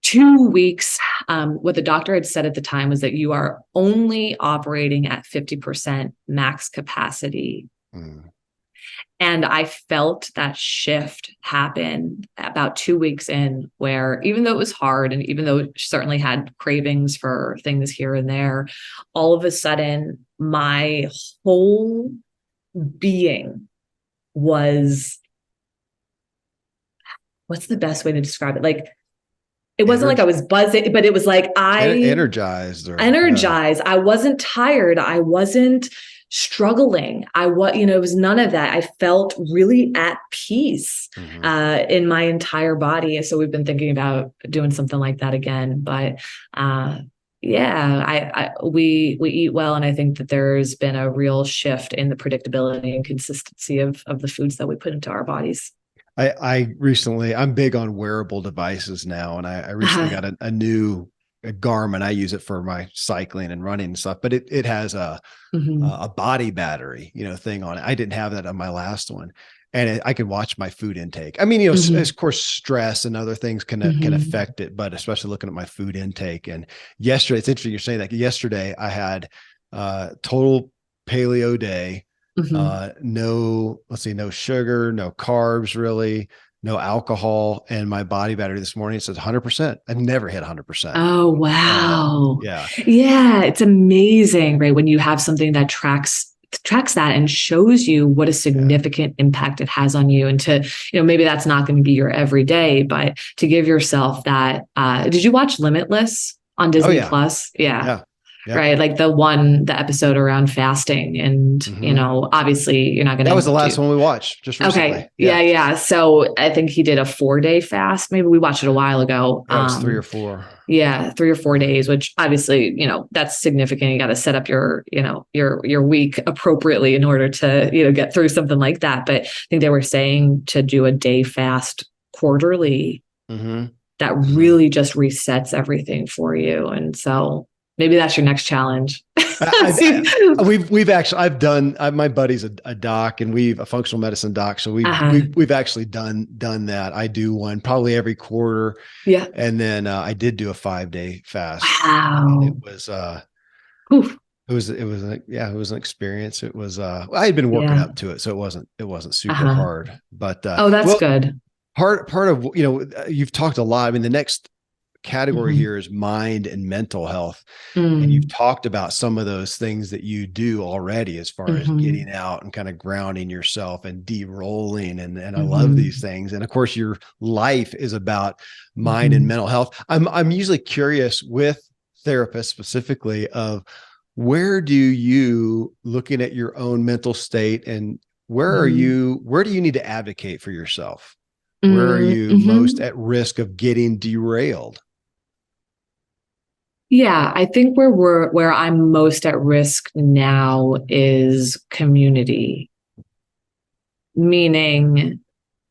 2 weeks, what the doctor had said at the time was that you are only operating at 50% max capacity. And I felt that shift happen about 2 weeks in, where even though it was hard, and even though it certainly had cravings for things here and there, all of a sudden my whole being was, what's the best way to describe it? Like, it wasn't like I was buzzing, but it was like energized. I wasn't tired. I wasn't struggling. It was none of that. I felt really at peace in my entire body. So we've been thinking about doing something like that again. But we eat well, and I think that there's been a real shift in the predictability and consistency of the foods that we put into our bodies. I'm big on wearable devices now, and I recently got a new Garmin. I use it for my cycling and running and stuff, but it has a body battery, thing on it. I didn't have that on my last one, and I can watch my food intake. I mean, of course, stress and other things can affect it, but especially looking at my food intake. And yesterday, it's interesting you're saying that. Yesterday, I had total paleo day. No sugar, no carbs, really, no alcohol. And my body battery this morning says 100%. I never hit 100%. Oh, wow. Yeah. It's amazing, right? When you have something that tracks that and shows you what a significant impact it has on you. And to, maybe that's not going to be your everyday, but to give yourself that, did you watch Limitless on Disney Plus? Yeah. Right. Like the episode around fasting, and, obviously you're not going to. That was the last one we watched just recently. Okay. Yeah. So I think he did a 4-day fast. Maybe we watched it a while ago. That was 3 or 4. Yeah. 3 or 4 days, which obviously, that's significant. You got to set up your week appropriately in order to, get through something like that. But I think they were saying to do a day fast quarterly, that really just resets everything for you. And so maybe that's your next challenge. I've done, my buddy's a doc, and a functional medicine doc. So we've actually done that. I do one probably every quarter. Yeah. And then I did do a 5-day fast. Wow. And it was, it was an experience. It was, I had been working up to it, so it wasn't super hard, but, that's good. Part of, you've talked a lot. I mean, the next category here is mind and mental health. And you've talked about some of those things that you do already, as far as getting out and kind of grounding yourself and de-rolling. And I love these things. And of course, your life is about mind and mental health. I'm usually curious with therapists specifically of where do you, looking at your own mental state, and where do you need to advocate for yourself? Where are you most at risk of getting derailed? Yeah, I think where I'm most at risk now is community. meaning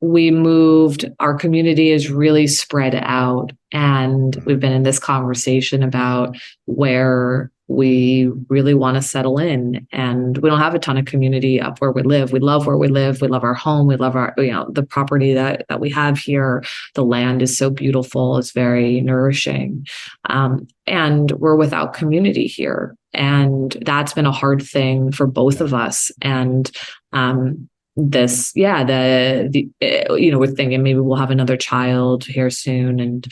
our community is really spread out. And we've been in this conversation about where we really want to settle in. And we don't have a ton of community up where we live. We love where we live. We love our home. We love our, the property that we have here. The land is so beautiful. It's very nourishing. And we're without community here. And that's been a hard thing for both of us. And, we're thinking maybe we'll have another child here soon. And,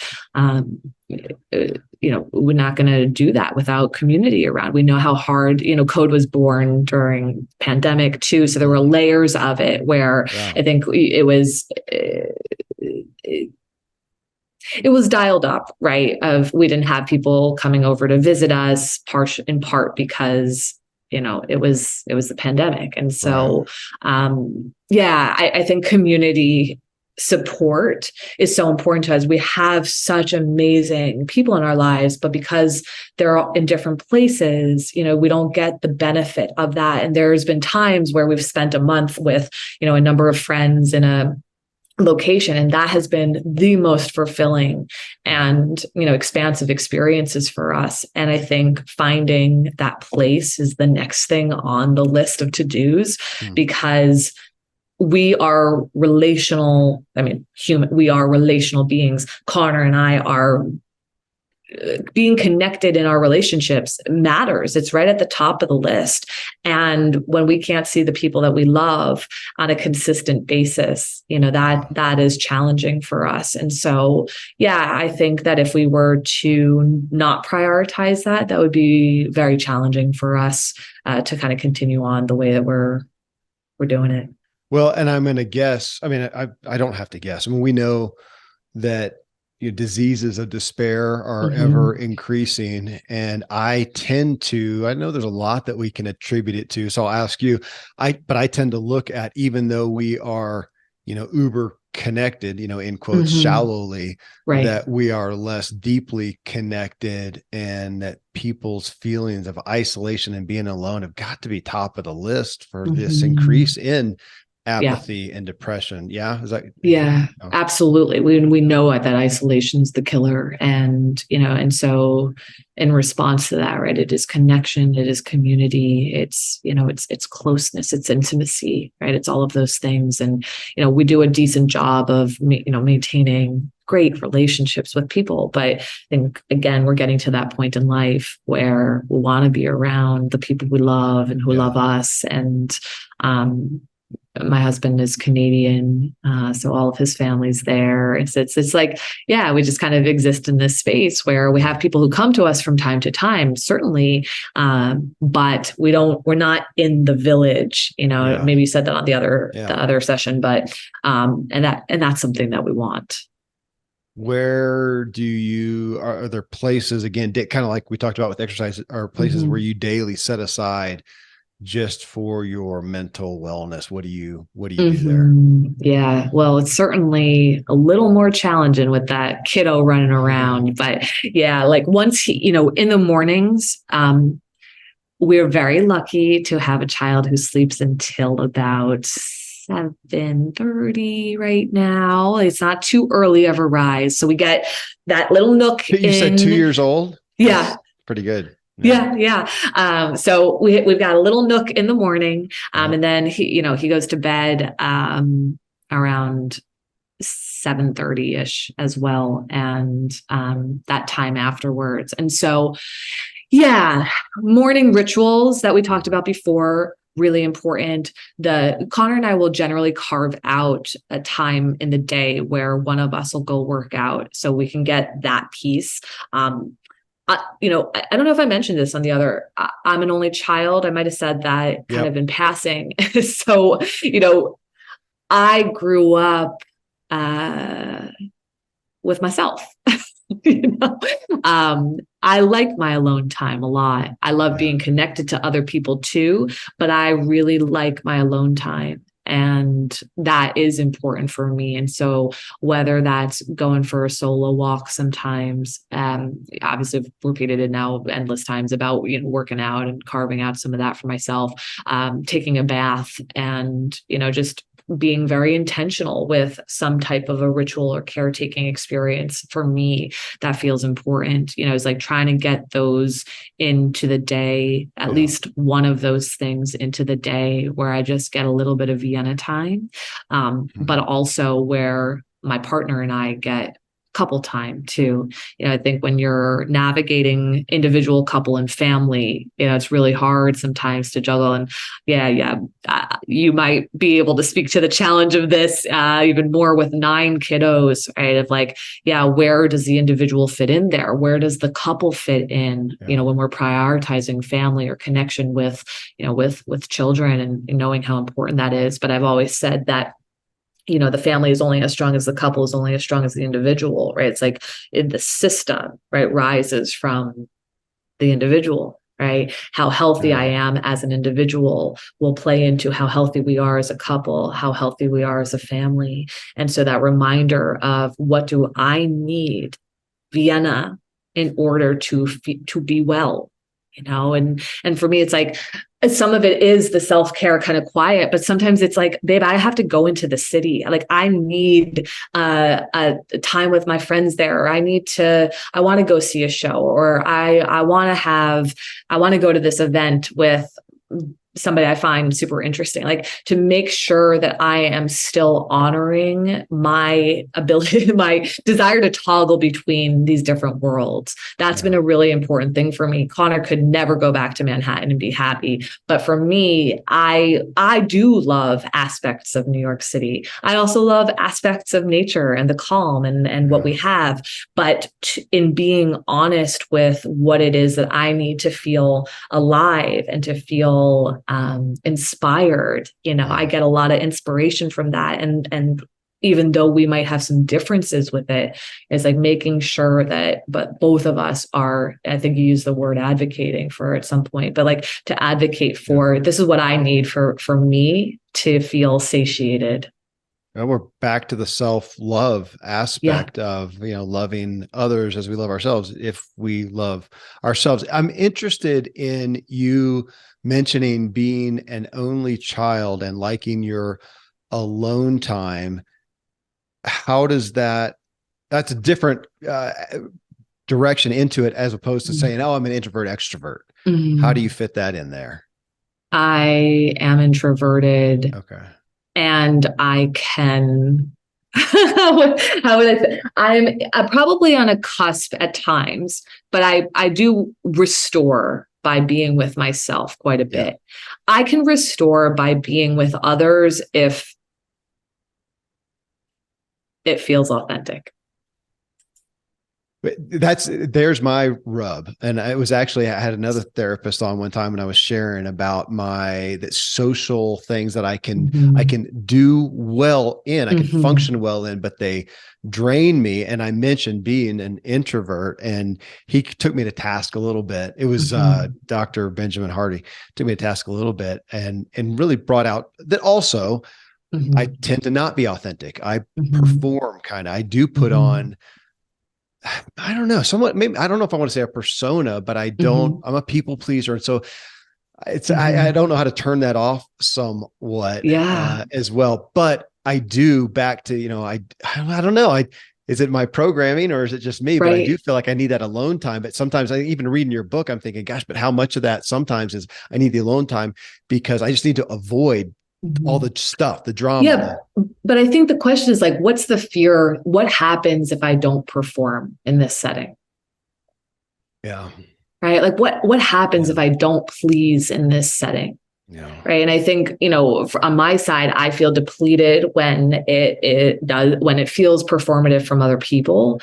we're not going to do that without community around. We know how hard, Code was born during pandemic too. So there were layers of it where I think it was dialed up, right? We didn't have people coming over to visit us, in part because it was the pandemic. And so, I think community support is so important to us. We have such amazing people in our lives, but because they're all in different places, we don't get the benefit of that. And there's been times where we've spent a month with, a number of friends in a location, and that has been the most fulfilling and expansive experiences for us. And I think finding that place is the next thing on the list of to-dos, because we are relational. We are relational beings. Connor and I are being connected in our relationships matters. It's right at the top of the list. And when we can't see the people that we love on a consistent basis, that is challenging for us. And so, I think that if we were to not prioritize that would be very challenging for us to kind of continue on the way that we're doing it. Well, and I'm going to guess, I don't have to guess. We know that diseases of despair are ever increasing. And I know there's a lot that we can attribute it to. So I'll ask you, but I tend to look at, even though we are, uber connected, in quotes, shallowly, that we are less deeply connected, and that people's feelings of isolation and being alone have got to be top of the list for this increase in apathy and depression. Is that? Absolutely. We know that isolation's the killer. And, and so in response to that, right, it is connection, it is community, it's closeness, it's intimacy, right? It's all of those things. And, we do a decent job of, maintaining great relationships with people. But I think, again, we're getting to that point in life where we want to be around the people we love and who love us. And, my husband is Canadian, so all of his family's there. It's like, we just kind of exist in this space where we have people who come to us from time to time, certainly, but we're not in the village. Maybe you said that on the other session, but and that's something that we want. Where are there places, again, kind of like we talked about with exercise, are places where you daily set aside just for your mental wellness? What do you do there? Yeah, well, it's certainly a little more challenging with that kiddo running around, but like once in the mornings, we're very lucky to have a child who sleeps until about 7:30 right now. It's not too early of a rise, so we get that little nook. You said 2 years old? Yeah. That's pretty good. So we've got a little nook in the morning, and then he goes to bed around 7:30-ish as well, and that time afterwards. And so, morning rituals that we talked about before, really important. Connor and I will generally carve out a time in the day where one of us will go work out so we can get that piece. I don't know if I mentioned this on the other, I'm an only child. I might've said that kind of in passing. So, I grew up, with myself. I like my alone time a lot. I love being connected to other people too, but I really like my alone time. And that is important for me. And so whether that's going for a solo walk sometimes, obviously I've repeated it now endless times about, working out and carving out some of that for myself, taking a bath and, just being very intentional with some type of a ritual or caretaking experience. For me, that feels important. It's like trying to get those into the day, at least one of those things into the day where I just get a little bit of Vienna time, but also where my partner and I get couple time too. I think when you're navigating individual, couple, and family, it's really hard sometimes to juggle. And you might be able to speak to the challenge of this even more with 9 kiddos, right? Of like, where does the individual fit in there? Where does the couple fit in? When we're prioritizing family or connection with children and knowing how important that is. But I've always said that the family is only as strong as the couple is only as strong as the individual, right? It's like in the system, right, rises from the individual, right? How healthy I am as an individual will play into how healthy we are as a couple, how healthy we are as a family. And so that reminder of what do I need, Vienna, in order to be well, and for me, it's like, some of it is the self-care kind of quiet, but sometimes it's like, babe, I have to go into the city. Like I need a time with my friends there. Or I want to go see a show, or I want to go to this event with somebody I find super interesting, like to make sure that I am still honoring my ability, my desire to toggle between these different worlds. That's been a really important thing for me. Connor could never go back to Manhattan and be happy. But for me, I do love aspects of New York City. I also love aspects of nature and the calm and what we have. But in being honest with what it is that I need to feel alive and to feel inspired, I get a lot of inspiration from that. And even though we might have some differences with it, it's like making sure that, but both of us are, I think you use the word advocating for at some point, but like to advocate for, this is what I need for me to feel satiated. And we're back to the self-love aspect of, loving others as we love ourselves. If we love ourselves, I'm interested in you mentioning being an only child and liking your alone time. How does that's a different direction into it, as opposed to saying, I'm an introvert extrovert. How do you fit that in there? I am introverted. Okay. And I can, how would I say? I'm probably on a cusp at times, but I do restore by being with myself quite a bit. I can restore by being with others if it feels authentic. There's my rub. And I had another therapist on one time when I was sharing about the social things that I can do well in, I can function well in, but they drain me. And I mentioned being an introvert, and he took me to task a little bit. It was Dr. Benjamin Hardy took me to task a little bit and really brought out that also I tend to not be authentic. I perform I do put on, I don't know, somewhat, maybe, I don't know if I want to say a persona, but I'm a people pleaser. And so I don't know how to turn that off somewhat as well, but I do back to, I don't know. Is it my programming or is it just me? Right. But I do feel like I need that alone time. But sometimes even reading your book, I'm thinking, gosh, but how much of that sometimes is I need the alone time because I just need to avoid all the stuff, the drama. Yeah. But I think the question is like, what's the fear? What happens if I don't perform in this setting? Yeah. Right. Like what happens if I don't please in this setting? Yeah. Right. And I think, on my side, I feel depleted when when it feels performative from other people,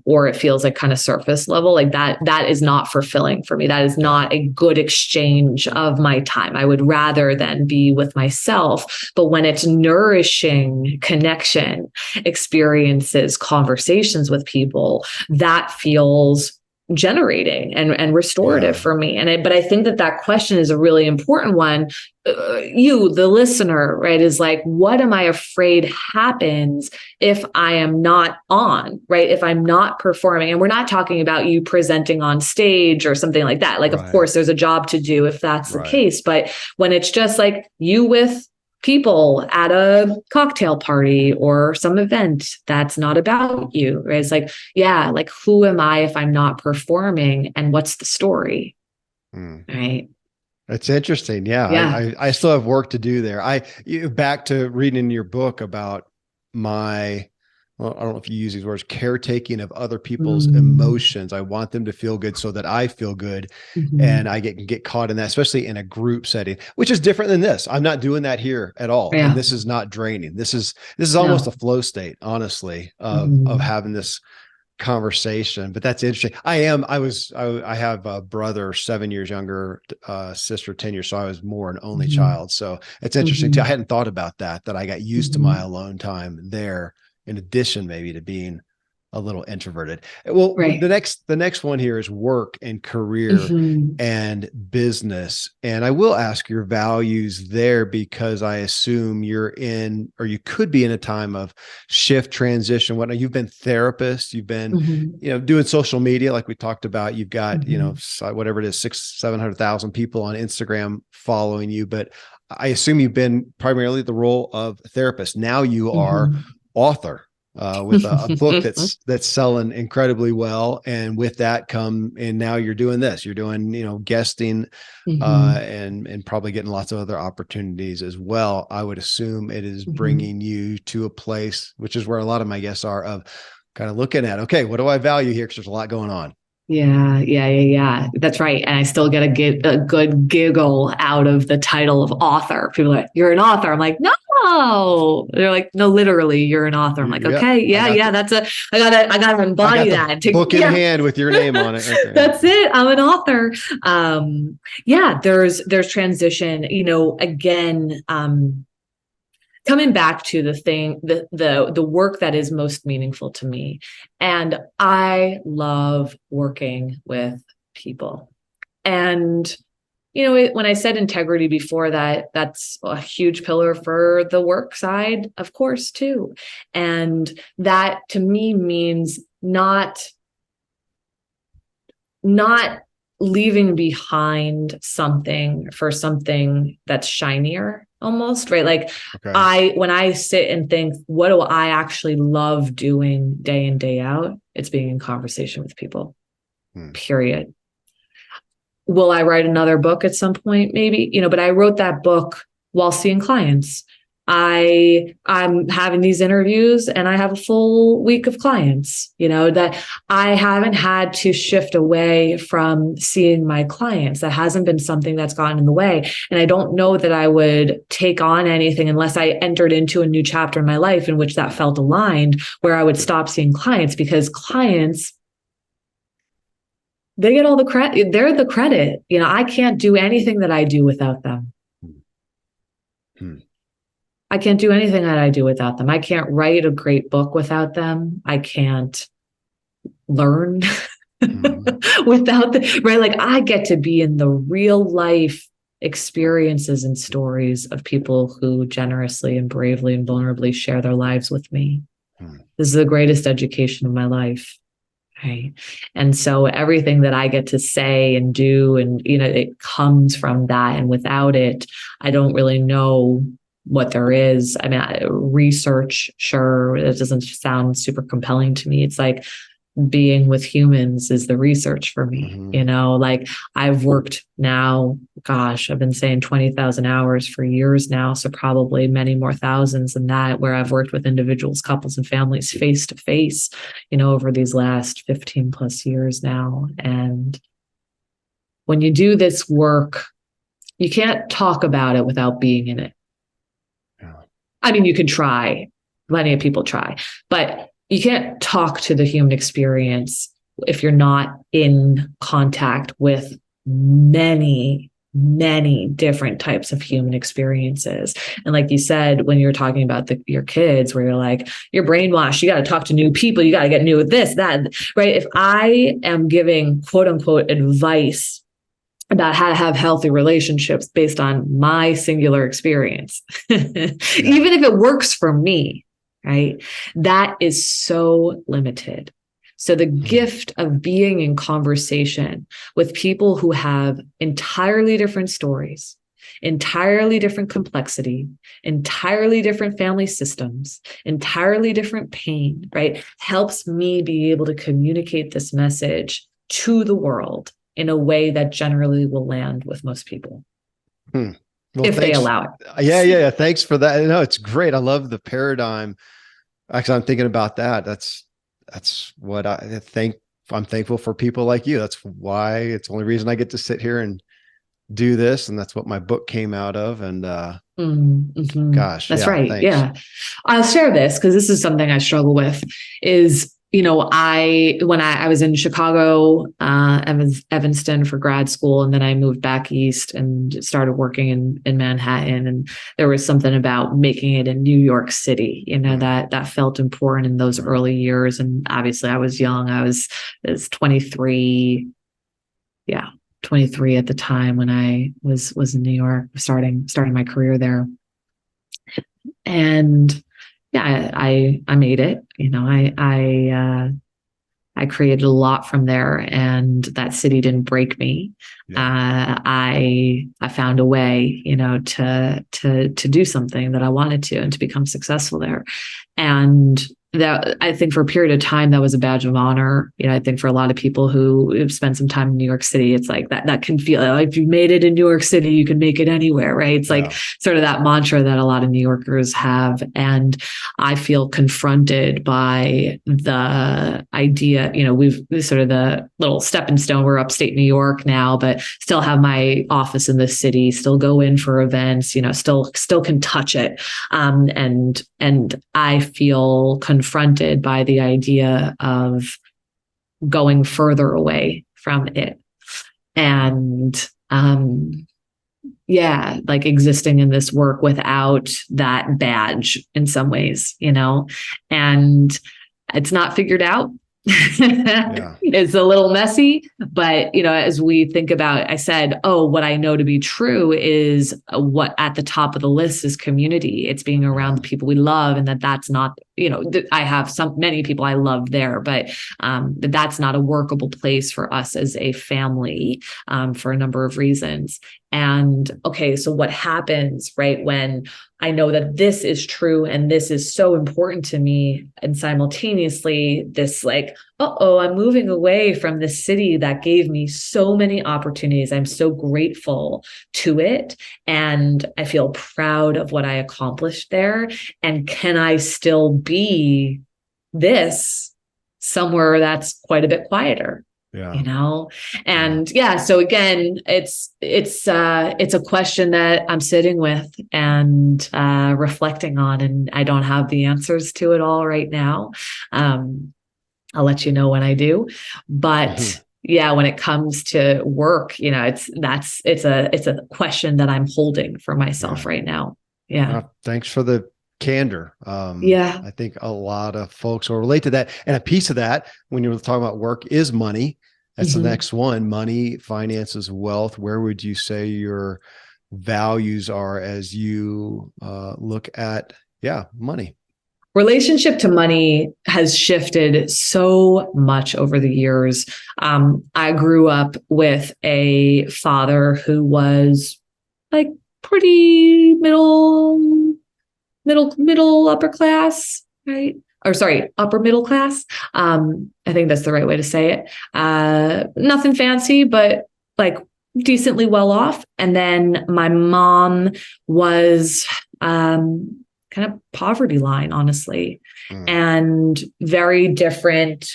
or it feels like kind of surface level, like that is not fulfilling for me. That is not a good exchange of my time. I would rather than be with myself. But when it's nourishing connection, experiences, conversations with people, that feels generating and restorative for me. But I think that question is a really important one. You, the listener, right, is like, what am I afraid happens if I am not on, right? If I'm not performing, and we're not talking about you presenting on stage or something like that. Like, of course, there's a job to do if that's the case. But when it's just like you with people at a cocktail party or some event that's not about you, right? It's like, yeah, like who am I if I'm not performing, and what's the story? Right. That's interesting. Yeah. Yeah. I still have work to do there. Back to reading in your book about well, I don't know if you use these words, caretaking of other people's emotions. I want them to feel good so that I feel good. And I get caught in that, especially in a group setting, which is different than this. I'm not doing that here at all. Yeah. And this is not draining. This is almost a flow state, honestly, of having this conversation. But that's interesting. I have a brother 7 years younger, sister 10 years, so I was more an only child. So it's interesting too. I hadn't thought about that I got used to my alone time there, in addition maybe to being a little introverted. Well, Right. the next one here is work and career and business. And I will ask your values there, because I assume you're in, or you could be in, a time of shift, transition, whatnot. You've been therapist, you've been, doing social media, like we talked about. You've got, whatever it is, 600,000-700,000 people on Instagram following you. But I assume you've been primarily the role of therapist. Now you are author, with a book that's selling incredibly well. And with that and now you're doing this, you're doing, guesting, and probably getting lots of other opportunities as well. I would assume it is bringing you to a place, which is where a lot of my guests are, of kind of looking at, okay, what do I value here? Because there's a lot going on. Yeah. That's right. And I still get a good giggle out of the title of author. People are like, you're an author. I'm like, no. They're like, no, literally, you're an author. I'm like, okay, yeah. I gotta embody that. Book in hand with your name on it. Okay. That's it. I'm an author. There's transition, again, coming back to the work that is most meaningful to me. And I love working with people. And, when I said integrity before, that's a huge pillar for the work side, of course, too. And that to me means not leaving behind something for something that's shinier, almost, right? Like, okay. When I sit and think, what do I actually love doing day in, day out? It's being in conversation with people, period. Will I write another book at some point? Maybe, but I wrote that book while seeing clients. I'm having these interviews and I have a full week of clients, that I haven't had to shift away from seeing my clients. That hasn't been something that's gotten in the way. And I don't know that I would take on anything unless I entered into a new chapter in my life in which that felt aligned, where I would stop seeing clients, because clients, they get all the credit. They're the credit. I can't do anything that I do without them. I can't do anything that I do without them. I can't write a great book without them. I can't learn without them, right? Like, I get to be in the real life experiences and stories of people who generously and bravely and vulnerably share their lives with me. This is the greatest education of my life. Right. And so everything that I get to say and do, and, it comes from that. And without it, I don't really know what there is. I mean, research, sure, it doesn't sound super compelling to me. It's like being with humans is the research for me. Like, I've worked now, I've been saying 20,000 hours for years now. So probably many more thousands than that, where I've worked with individuals, couples, and families face to face, over these last 15 plus years now. And when you do this work, you can't talk about it without being in it. I mean, you could try, plenty of people try, but you can't talk to the human experience if you're not in contact with many, many different types of human experiences. And like you said, when you're talking about your kids, where you're like, you're brainwashed, you got to talk to new people, you got to get new with this, that, right? If I am giving quote unquote advice about how to have healthy relationships based on my singular experience, even if it works for me, right? That is so limited. So the gift of being in conversation with people who have entirely different stories, entirely different complexity, entirely different family systems, entirely different pain, right? Helps me be able to communicate this message to the world in a way that generally will land with most people. Well, if they allow it. Yeah. Thanks for that. No, it's great. I love the paradigm. Actually, I'm thinking about that. That's what I'm thankful for people like you. That's why it's the only reason I get to sit here and do this. And that's what my book came out of. And gosh, that's yeah, right. thanks. Yeah. I'll share this because this is something I struggle with is, when I was in Chicago, Evanston for grad school, and then I moved back east and started working in Manhattan. And there was something about making it in New York City, that felt important in those early years. And obviously I was young. I was 23. Yeah. 23 at the time when I was in New York, starting my career there. And yeah, I made it. I created a lot from there, and that city didn't break me. Yeah. I found a way, to do something that I wanted to, and to become successful there. And that, I think, for a period of time, that was a badge of honor. I think for a lot of people who have spent some time in New York City, it's like that can feel like if you made it in New York City, you can make it anywhere, right? It's like sort of that mantra that a lot of New Yorkers have. And I feel confronted by the idea, we've sort of the little stepping stone. We're upstate New York now, but still have my office in the city, still go in for events, still can touch it. And I feel confronted by the idea of going further away from it. And like existing in this work without that badge in some ways, and it's not figured out. It's a little messy, but as we think about, I said, what I know to be true is what at the top of the list is community. It's being around the people we love, and that's not, I have many people I love there, but that's not a workable place for us as a family for a number of reasons. And okay, so what happens, right, when I know that this is true and this is so important to me, and simultaneously this like, I'm moving away from the city that gave me so many opportunities. I'm so grateful to it, and I feel proud of what I accomplished there. And can I still be this somewhere that's quite a bit quieter? And so again, it's a question that I'm sitting with and reflecting on, and I don't have the answers to it all right now. I'll let you know when I do, but when it comes to work, it's a question that I'm holding for myself right now. Thanks for the candor. I think a lot of folks will relate to that. And a piece of that, when you're talking about work, is money. That's the next one. Money, finances, wealth. Where would you say your values are as you look at, money? Relationship to money has shifted so much over the years. I grew up with a father who was like pretty middle upper class, right? Or sorry, upper middle class. I think that's the right way to say it. Nothing fancy, but like decently well off. And then my mom was kind of poverty line, honestly, and very different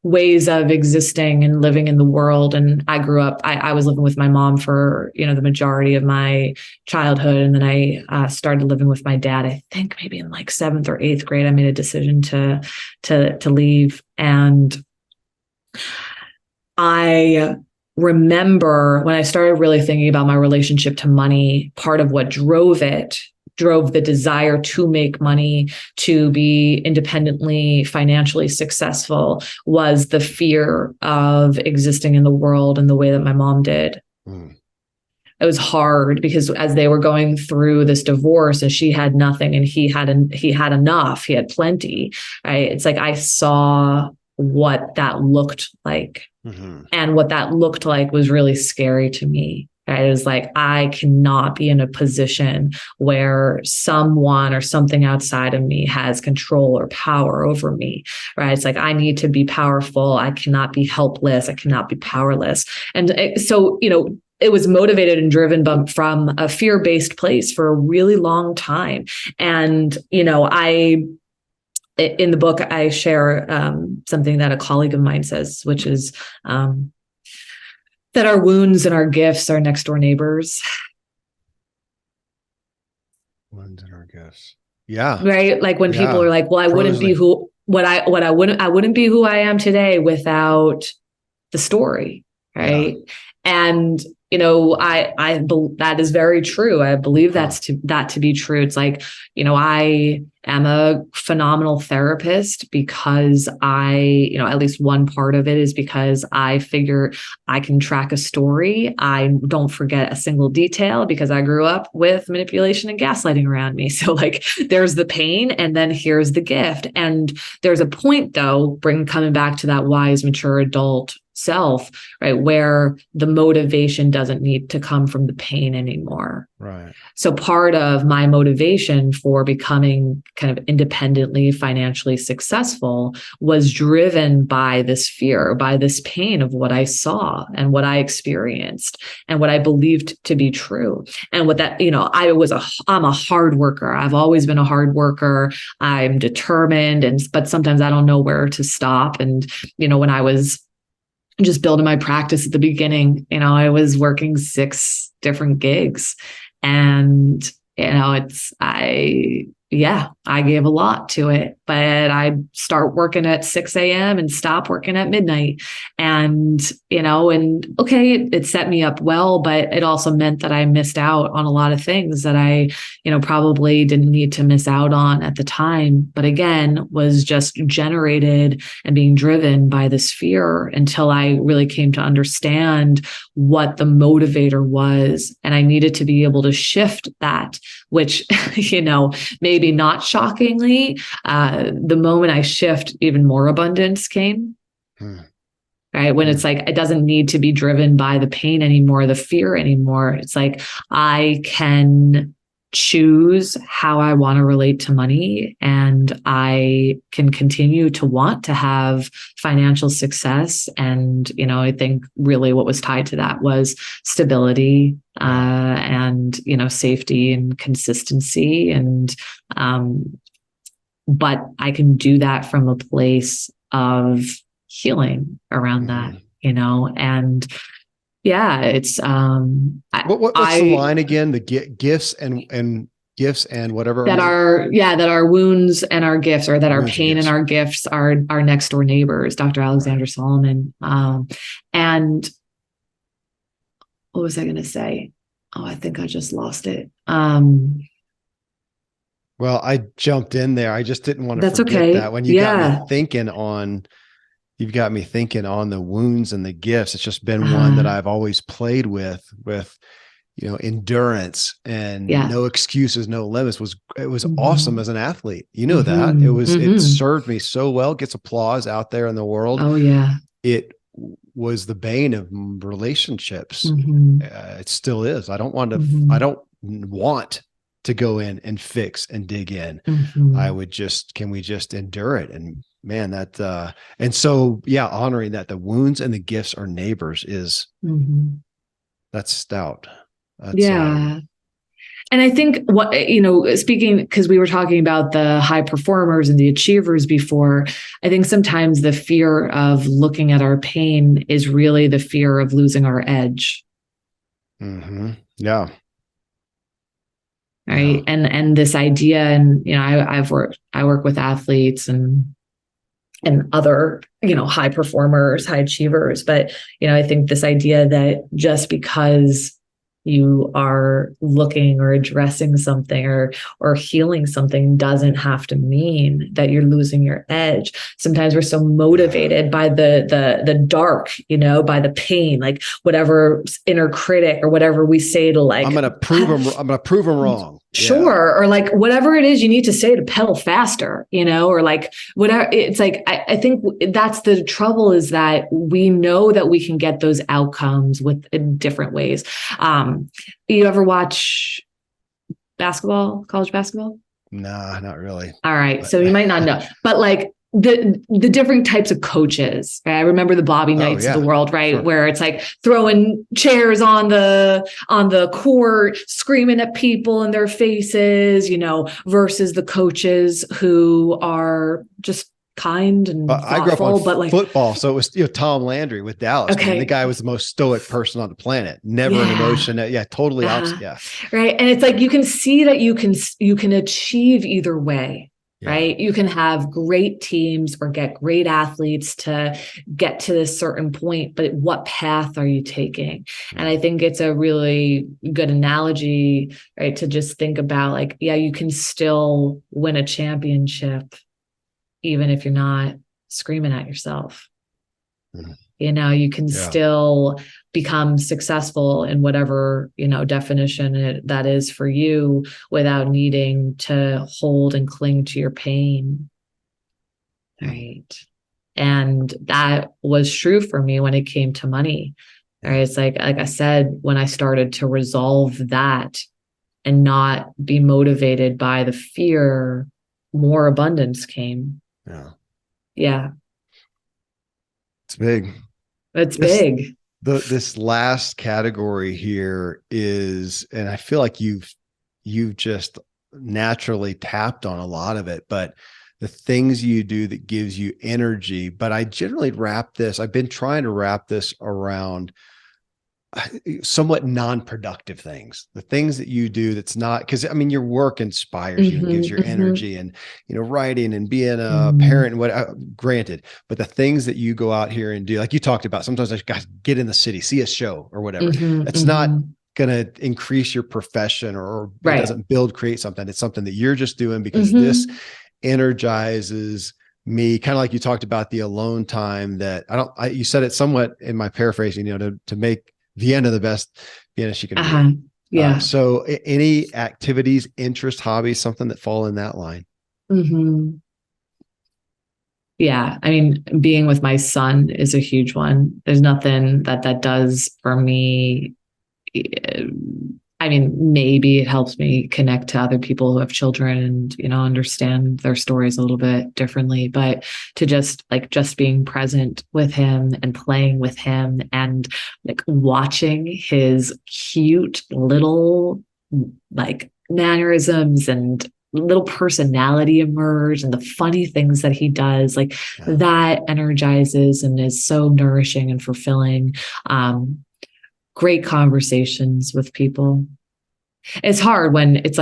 ways of existing and living in the world. And I grew up, I was living with my mom for, the majority of my childhood. And then I started living with my dad, I think maybe in like 7th or 8th grade, I made a decision to leave. And I remember when I started really thinking about my relationship to money, part of what drove the desire to make money, to be independently financially successful, was the fear of existing in the world in the way that my mom did. It was hard because as they were going through this divorce, and she had nothing and he had enough, he had plenty, right? It's like I saw what that looked like. And what that looked like was really scary to me. Right? It was like, I cannot be in a position where someone or something outside of me has control or power over me, right? It's like, I need to be powerful. I cannot be helpless. I cannot be powerless. And so, it was motivated and driven from a fear-based place for a really long time. And, in the book, I share something that a colleague of mine says, which is, that our wounds and our gifts are next door neighbors. Wounds and our gifts. Yeah. Right. Like when people are like, well, I wouldn't be I wouldn't be who I am today without the story. Right. Yeah. And, that is very true. I believe that to be true. It's like, I am a phenomenal therapist because at least one part of it is because I figure I can track a story. I don't forget a single detail because I grew up with manipulation and gaslighting around me. So like, there's the pain and then here's the gift. And there's a point though, coming back to that wise, mature adult self, right, where the motivation doesn't need to come from the pain anymore. Right. So part of my motivation for becoming kind of independently financially successful was driven by this fear, by this pain of what I saw and what I experienced and what I believed to be true. And what that, I'm a hard worker. I've always been a hard worker. I'm determined, but sometimes I don't know where to stop. And, when I was just building my practice at the beginning, I was working 6 different gigs, and, I gave a lot to it, but I'd start working at 6 a.m. and stop working at midnight. And, okay, it set me up well, but it also meant that I missed out on a lot of things that I, probably didn't need to miss out on at the time. But again, was just generated and being driven by this fear until I really came to understand what the motivator was. And I needed to be able to shift that, which, maybe not shockingly, the moment I shift, even more abundance came. Right. When it's like, it doesn't need to be driven by the pain anymore, the fear anymore. It's like, I can choose how I want to relate to money, and I can continue to want to have financial success. And, I think really what was tied to that was stability, and, safety and consistency. And, but I can do that from a place of healing around that, and it's, what's the line again? The gifts and gifts and whatever that our wounds and our gifts, or that our pain and our gifts are our next door neighbors, Dr. Alexander Solomon. And what was I going to say? Oh, I think I just lost it. Well, I jumped in there. I just didn't want to forget okay. that when you got me thinking on, you've got me thinking on the wounds and the gifts. It's just been one that I've always played with, endurance and no excuses, no limits. It was awesome as an athlete. That it served me so well, gets applause out there in the world. Oh yeah. It was the bane of relationships. It still is. I don't want to go in and fix and dig in. Can we just endure it? And man, that, and so, honoring that the wounds and the gifts are neighbors is, that's stout. That's, and I think speaking, because we were talking about the high performers and the achievers before, I think sometimes the fear of looking at our pain is really the fear of losing our edge. Yeah. Right. And this idea, and, I work with athletes and other, high performers, high achievers. But, I think this idea that just because you are looking or addressing something or healing something doesn't have to mean that you're losing your edge. Sometimes we're so motivated by the dark, by the pain, like whatever inner critic or whatever we say to, like, I'm going to prove them wrong. Sure. Or like whatever it is you need to say to pedal faster, or like whatever. It's like, I think that's the trouble, is that we know that we can get those outcomes in different ways. You ever watch basketball, college basketball? Nah, not really. All right. But So you might not know, but like the different types of coaches. Right? I remember the Bobby Knights of the world, right? Sure. Where it's like throwing chairs on the court, screaming at people in their faces, versus the coaches who are just kind and thoughtful. I grew up on football, so it was Tom Landry with Dallas. Okay, man. The guy was the most stoic person on the planet. Never an emotion. Yeah, totally opposite. Yeah, right. And it's like you can see that you can achieve either way. Yeah. Right. You can have great teams or get great athletes to get to this certain point, but what path are you taking? Mm-hmm. And I think it's a really good analogy, right? To just think about like, yeah, you can still win a championship, even if you're not screaming at yourself. Mm-hmm. You can still become successful in whatever, definition that is for you, without needing to hold and cling to your pain. Right. And that was true for me when it came to money. Right. It's like I said, when I started to resolve that and not be motivated by the fear, more abundance came. Yeah. It's big. It's big. This last category here is, and I feel like you've just naturally tapped on a lot of it, but the things you do that gives you energy. But I generally I've been trying to wrap this around somewhat non-productive things, the things that you do that's not, because your work inspires you and gives you energy, and writing and being a parent and what, granted, but the things that you go out here and do, like you talked about, sometimes I guys get in the city, see a show or whatever, that's not going to increase your profession or it doesn't create something. It's something that you're just doing because this energizes me, kind of like you talked about the alone time that you said it somewhat in my paraphrasing, to make Vienna the best Vienna she can be. Yeah. So any activities, interests, hobbies, something that fall in that line? Mm-hmm. Yeah. Being with my son is a huge one. There's nothing that does for me. Maybe it helps me connect to other people who have children and, understand their stories a little bit differently, but to just being present with him and playing with him and like watching his cute little like mannerisms and little personality emerge and the funny things that he does, that energizes and is so nourishing and fulfilling. Great conversations with people. It's hard when it's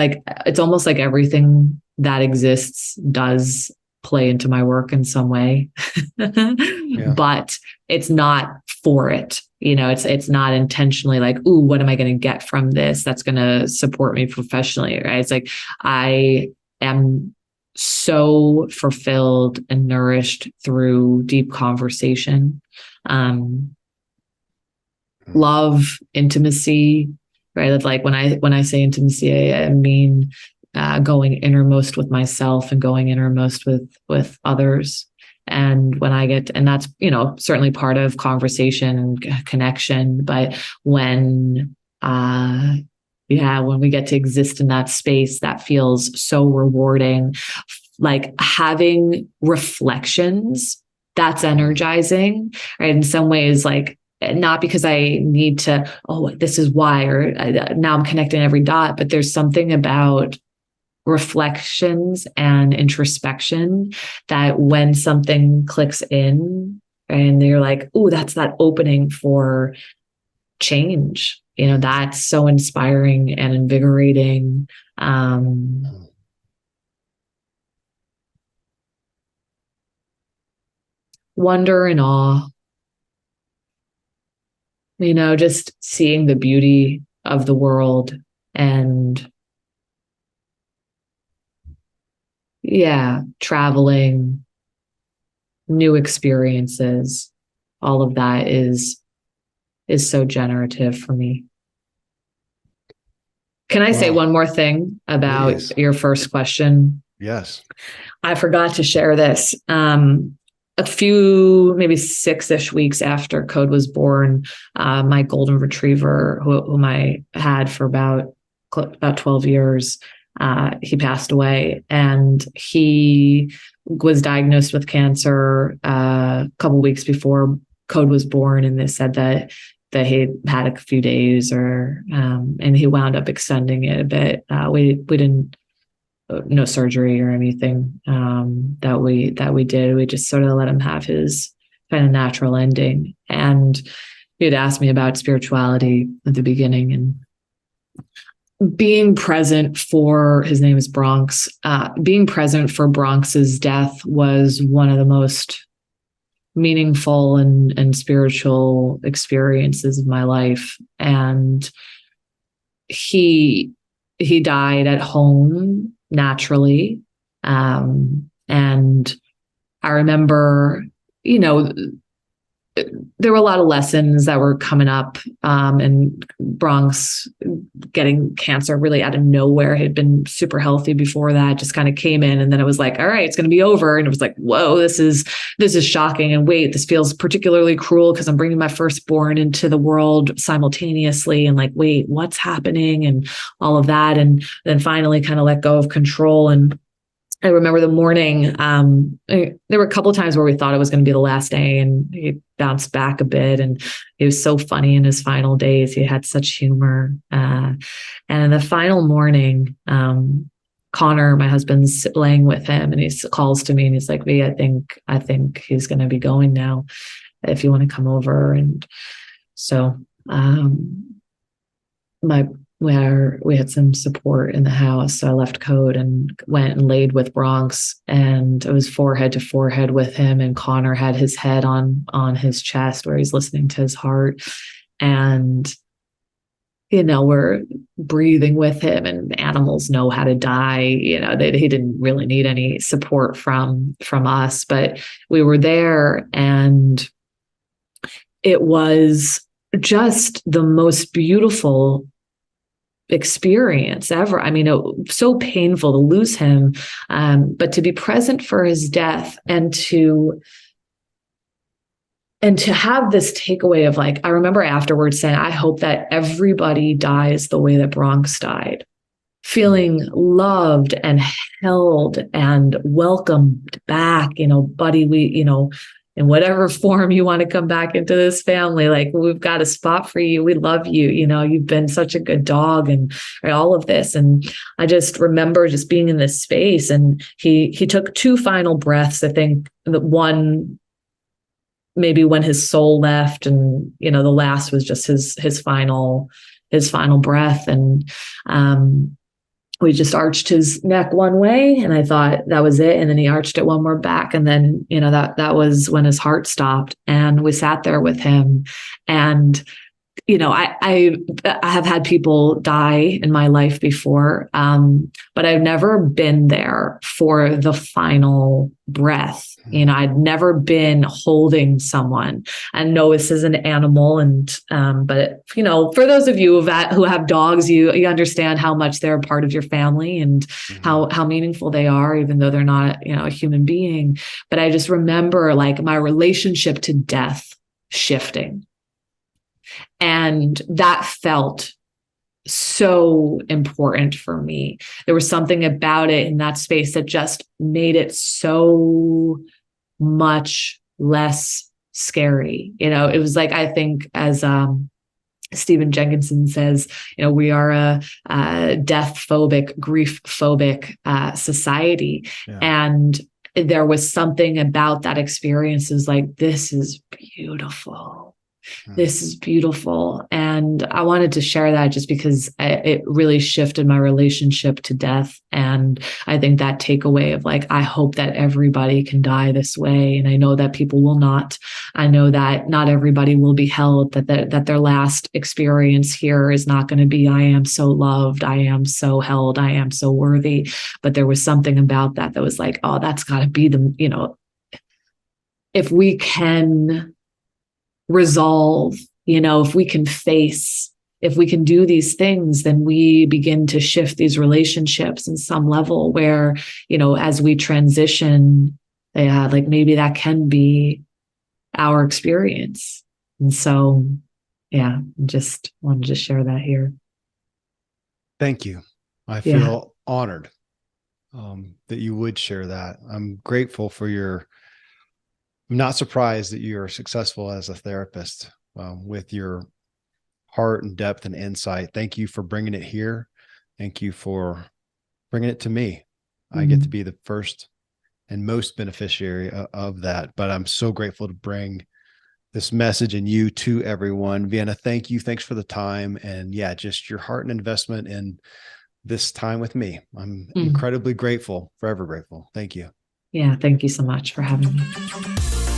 almost like everything that exists does play into my work in some way, but it's not for it. It's not intentionally like, ooh, what am I going to get from this that's going to support me professionally? Right. It's like, I am so fulfilled and nourished through deep conversation. Love, intimacy, right? It's like when I say intimacy, I mean going innermost with myself and going innermost with others. And when I get, and that's certainly part of conversation and connection, but when we get to exist in that space, that feels so rewarding. Like having reflections, that's energizing, right? In some ways, like, not because I need to, this is why, or now I'm connecting every dot, but there's something about reflections and introspection that when something clicks in and you're like, that's that opening for change, that's so inspiring and invigorating. Wonder and awe. Just seeing the beauty of the world and traveling, new experiences, all of that is so generative for me. Can I say Wow. one more thing about Please. your first question? Yes. I forgot to share this. A few, maybe 6-ish weeks after Code was born, my golden retriever, whom I had for about 12 years, he passed away, and he was diagnosed with cancer a couple weeks before Code was born, and they said that he had a few days, and he wound up extending it a bit. We didn't, no surgery or anything that we did. We just sort of let him have his kind of natural ending. And he had asked me about spirituality at the beginning, and being present for, his name is Bronx, being present for Bronx's death was one of the most meaningful and spiritual experiences of my life. And he died at home naturally. And I remember, there were a lot of lessons that were coming up, and Bronx getting cancer really out of nowhere. He had been super healthy before that, just kind of came in, and then it was like, all right, it's going to be over. And it was like, whoa, this is shocking. And wait, this feels particularly cruel because I'm bringing my firstborn into the world simultaneously. And like, wait, what's happening? And all of that. And then finally kind of let go of control. And I remember the morning, there were a couple of times where we thought it was going to be the last day, and he bounced back a bit, and he was so funny in his final days. He had such humor. And in the final morning, Connor, my husband's laying with him, and he calls to me and he's like, V, I think he's going to be going now, if you want to come over. And so, we had some support in the house. So I left Code and went and laid with Bronx, and it was forehead to forehead with him. And Connor had his head on his chest where he's listening to his heart. And, we're breathing with him, and animals know how to die. He didn't really need any support from us, but we were there, and it was just the most beautiful experience ever. I mean, it was so painful to lose him, but to be present for his death, and to have this takeaway of like, I remember afterwards saying, I hope that everybody dies the way that Bronx died, feeling loved and held and welcomed back, buddy, in whatever form you want to come back into this family, like, we've got a spot for you. We love you. You've been such a good dog, and all of this. And I just remember just being in this space, and he took 2 final breaths. I think that one, maybe when his soul left, and, the last was just his final breath. And, we just arched his neck one way, and I thought that was it. And then he arched it one more back. And then, that was when his heart stopped, and we sat there with him. And, I have had people die in my life before, but I've never been there for the final breath. I'd never been holding someone. I know this is an animal, and but for those of you who have dogs, you understand how much they're a part of your family, and how meaningful they are, even though they're not a human being. But I just remember like my relationship to death shifting, and that felt so important for me. There was something about it in that space that just made it so much less scary. It was like, I think, as Stephen Jenkinson says, we are a death phobic, grief phobic society. Yeah. And there was something about that experience is like, this is beautiful. This is beautiful. And I wanted to share that just because it really shifted my relationship to death. And I think that takeaway of like, I hope that everybody can die this way. And I know that people will not. I know that not everybody will be held, that their last experience here is not going to be, I am so loved, I am so held, I am so worthy. But there was something about that was like, oh, that's got to be if we can resolve, if we can face if we can do these things, then we begin to shift these relationships in some level where, as we transition, like maybe that can be our experience. And so, yeah, just wanted to share that here. Thank you. I Yeah. feel honored that you would share that. I'm grateful for I'm not surprised that you're successful as a therapist with your heart and depth and insight. Thank you for bringing it here. Thank you for bringing it to me. I get to be the first and most beneficiary of that, but I'm so grateful to bring this message and you to everyone. Vienna, thank you. Thanks for the time. And yeah, just your heart and investment in this time with me. I'm incredibly grateful, forever grateful. Thank you. Yeah. Thank you so much for having me.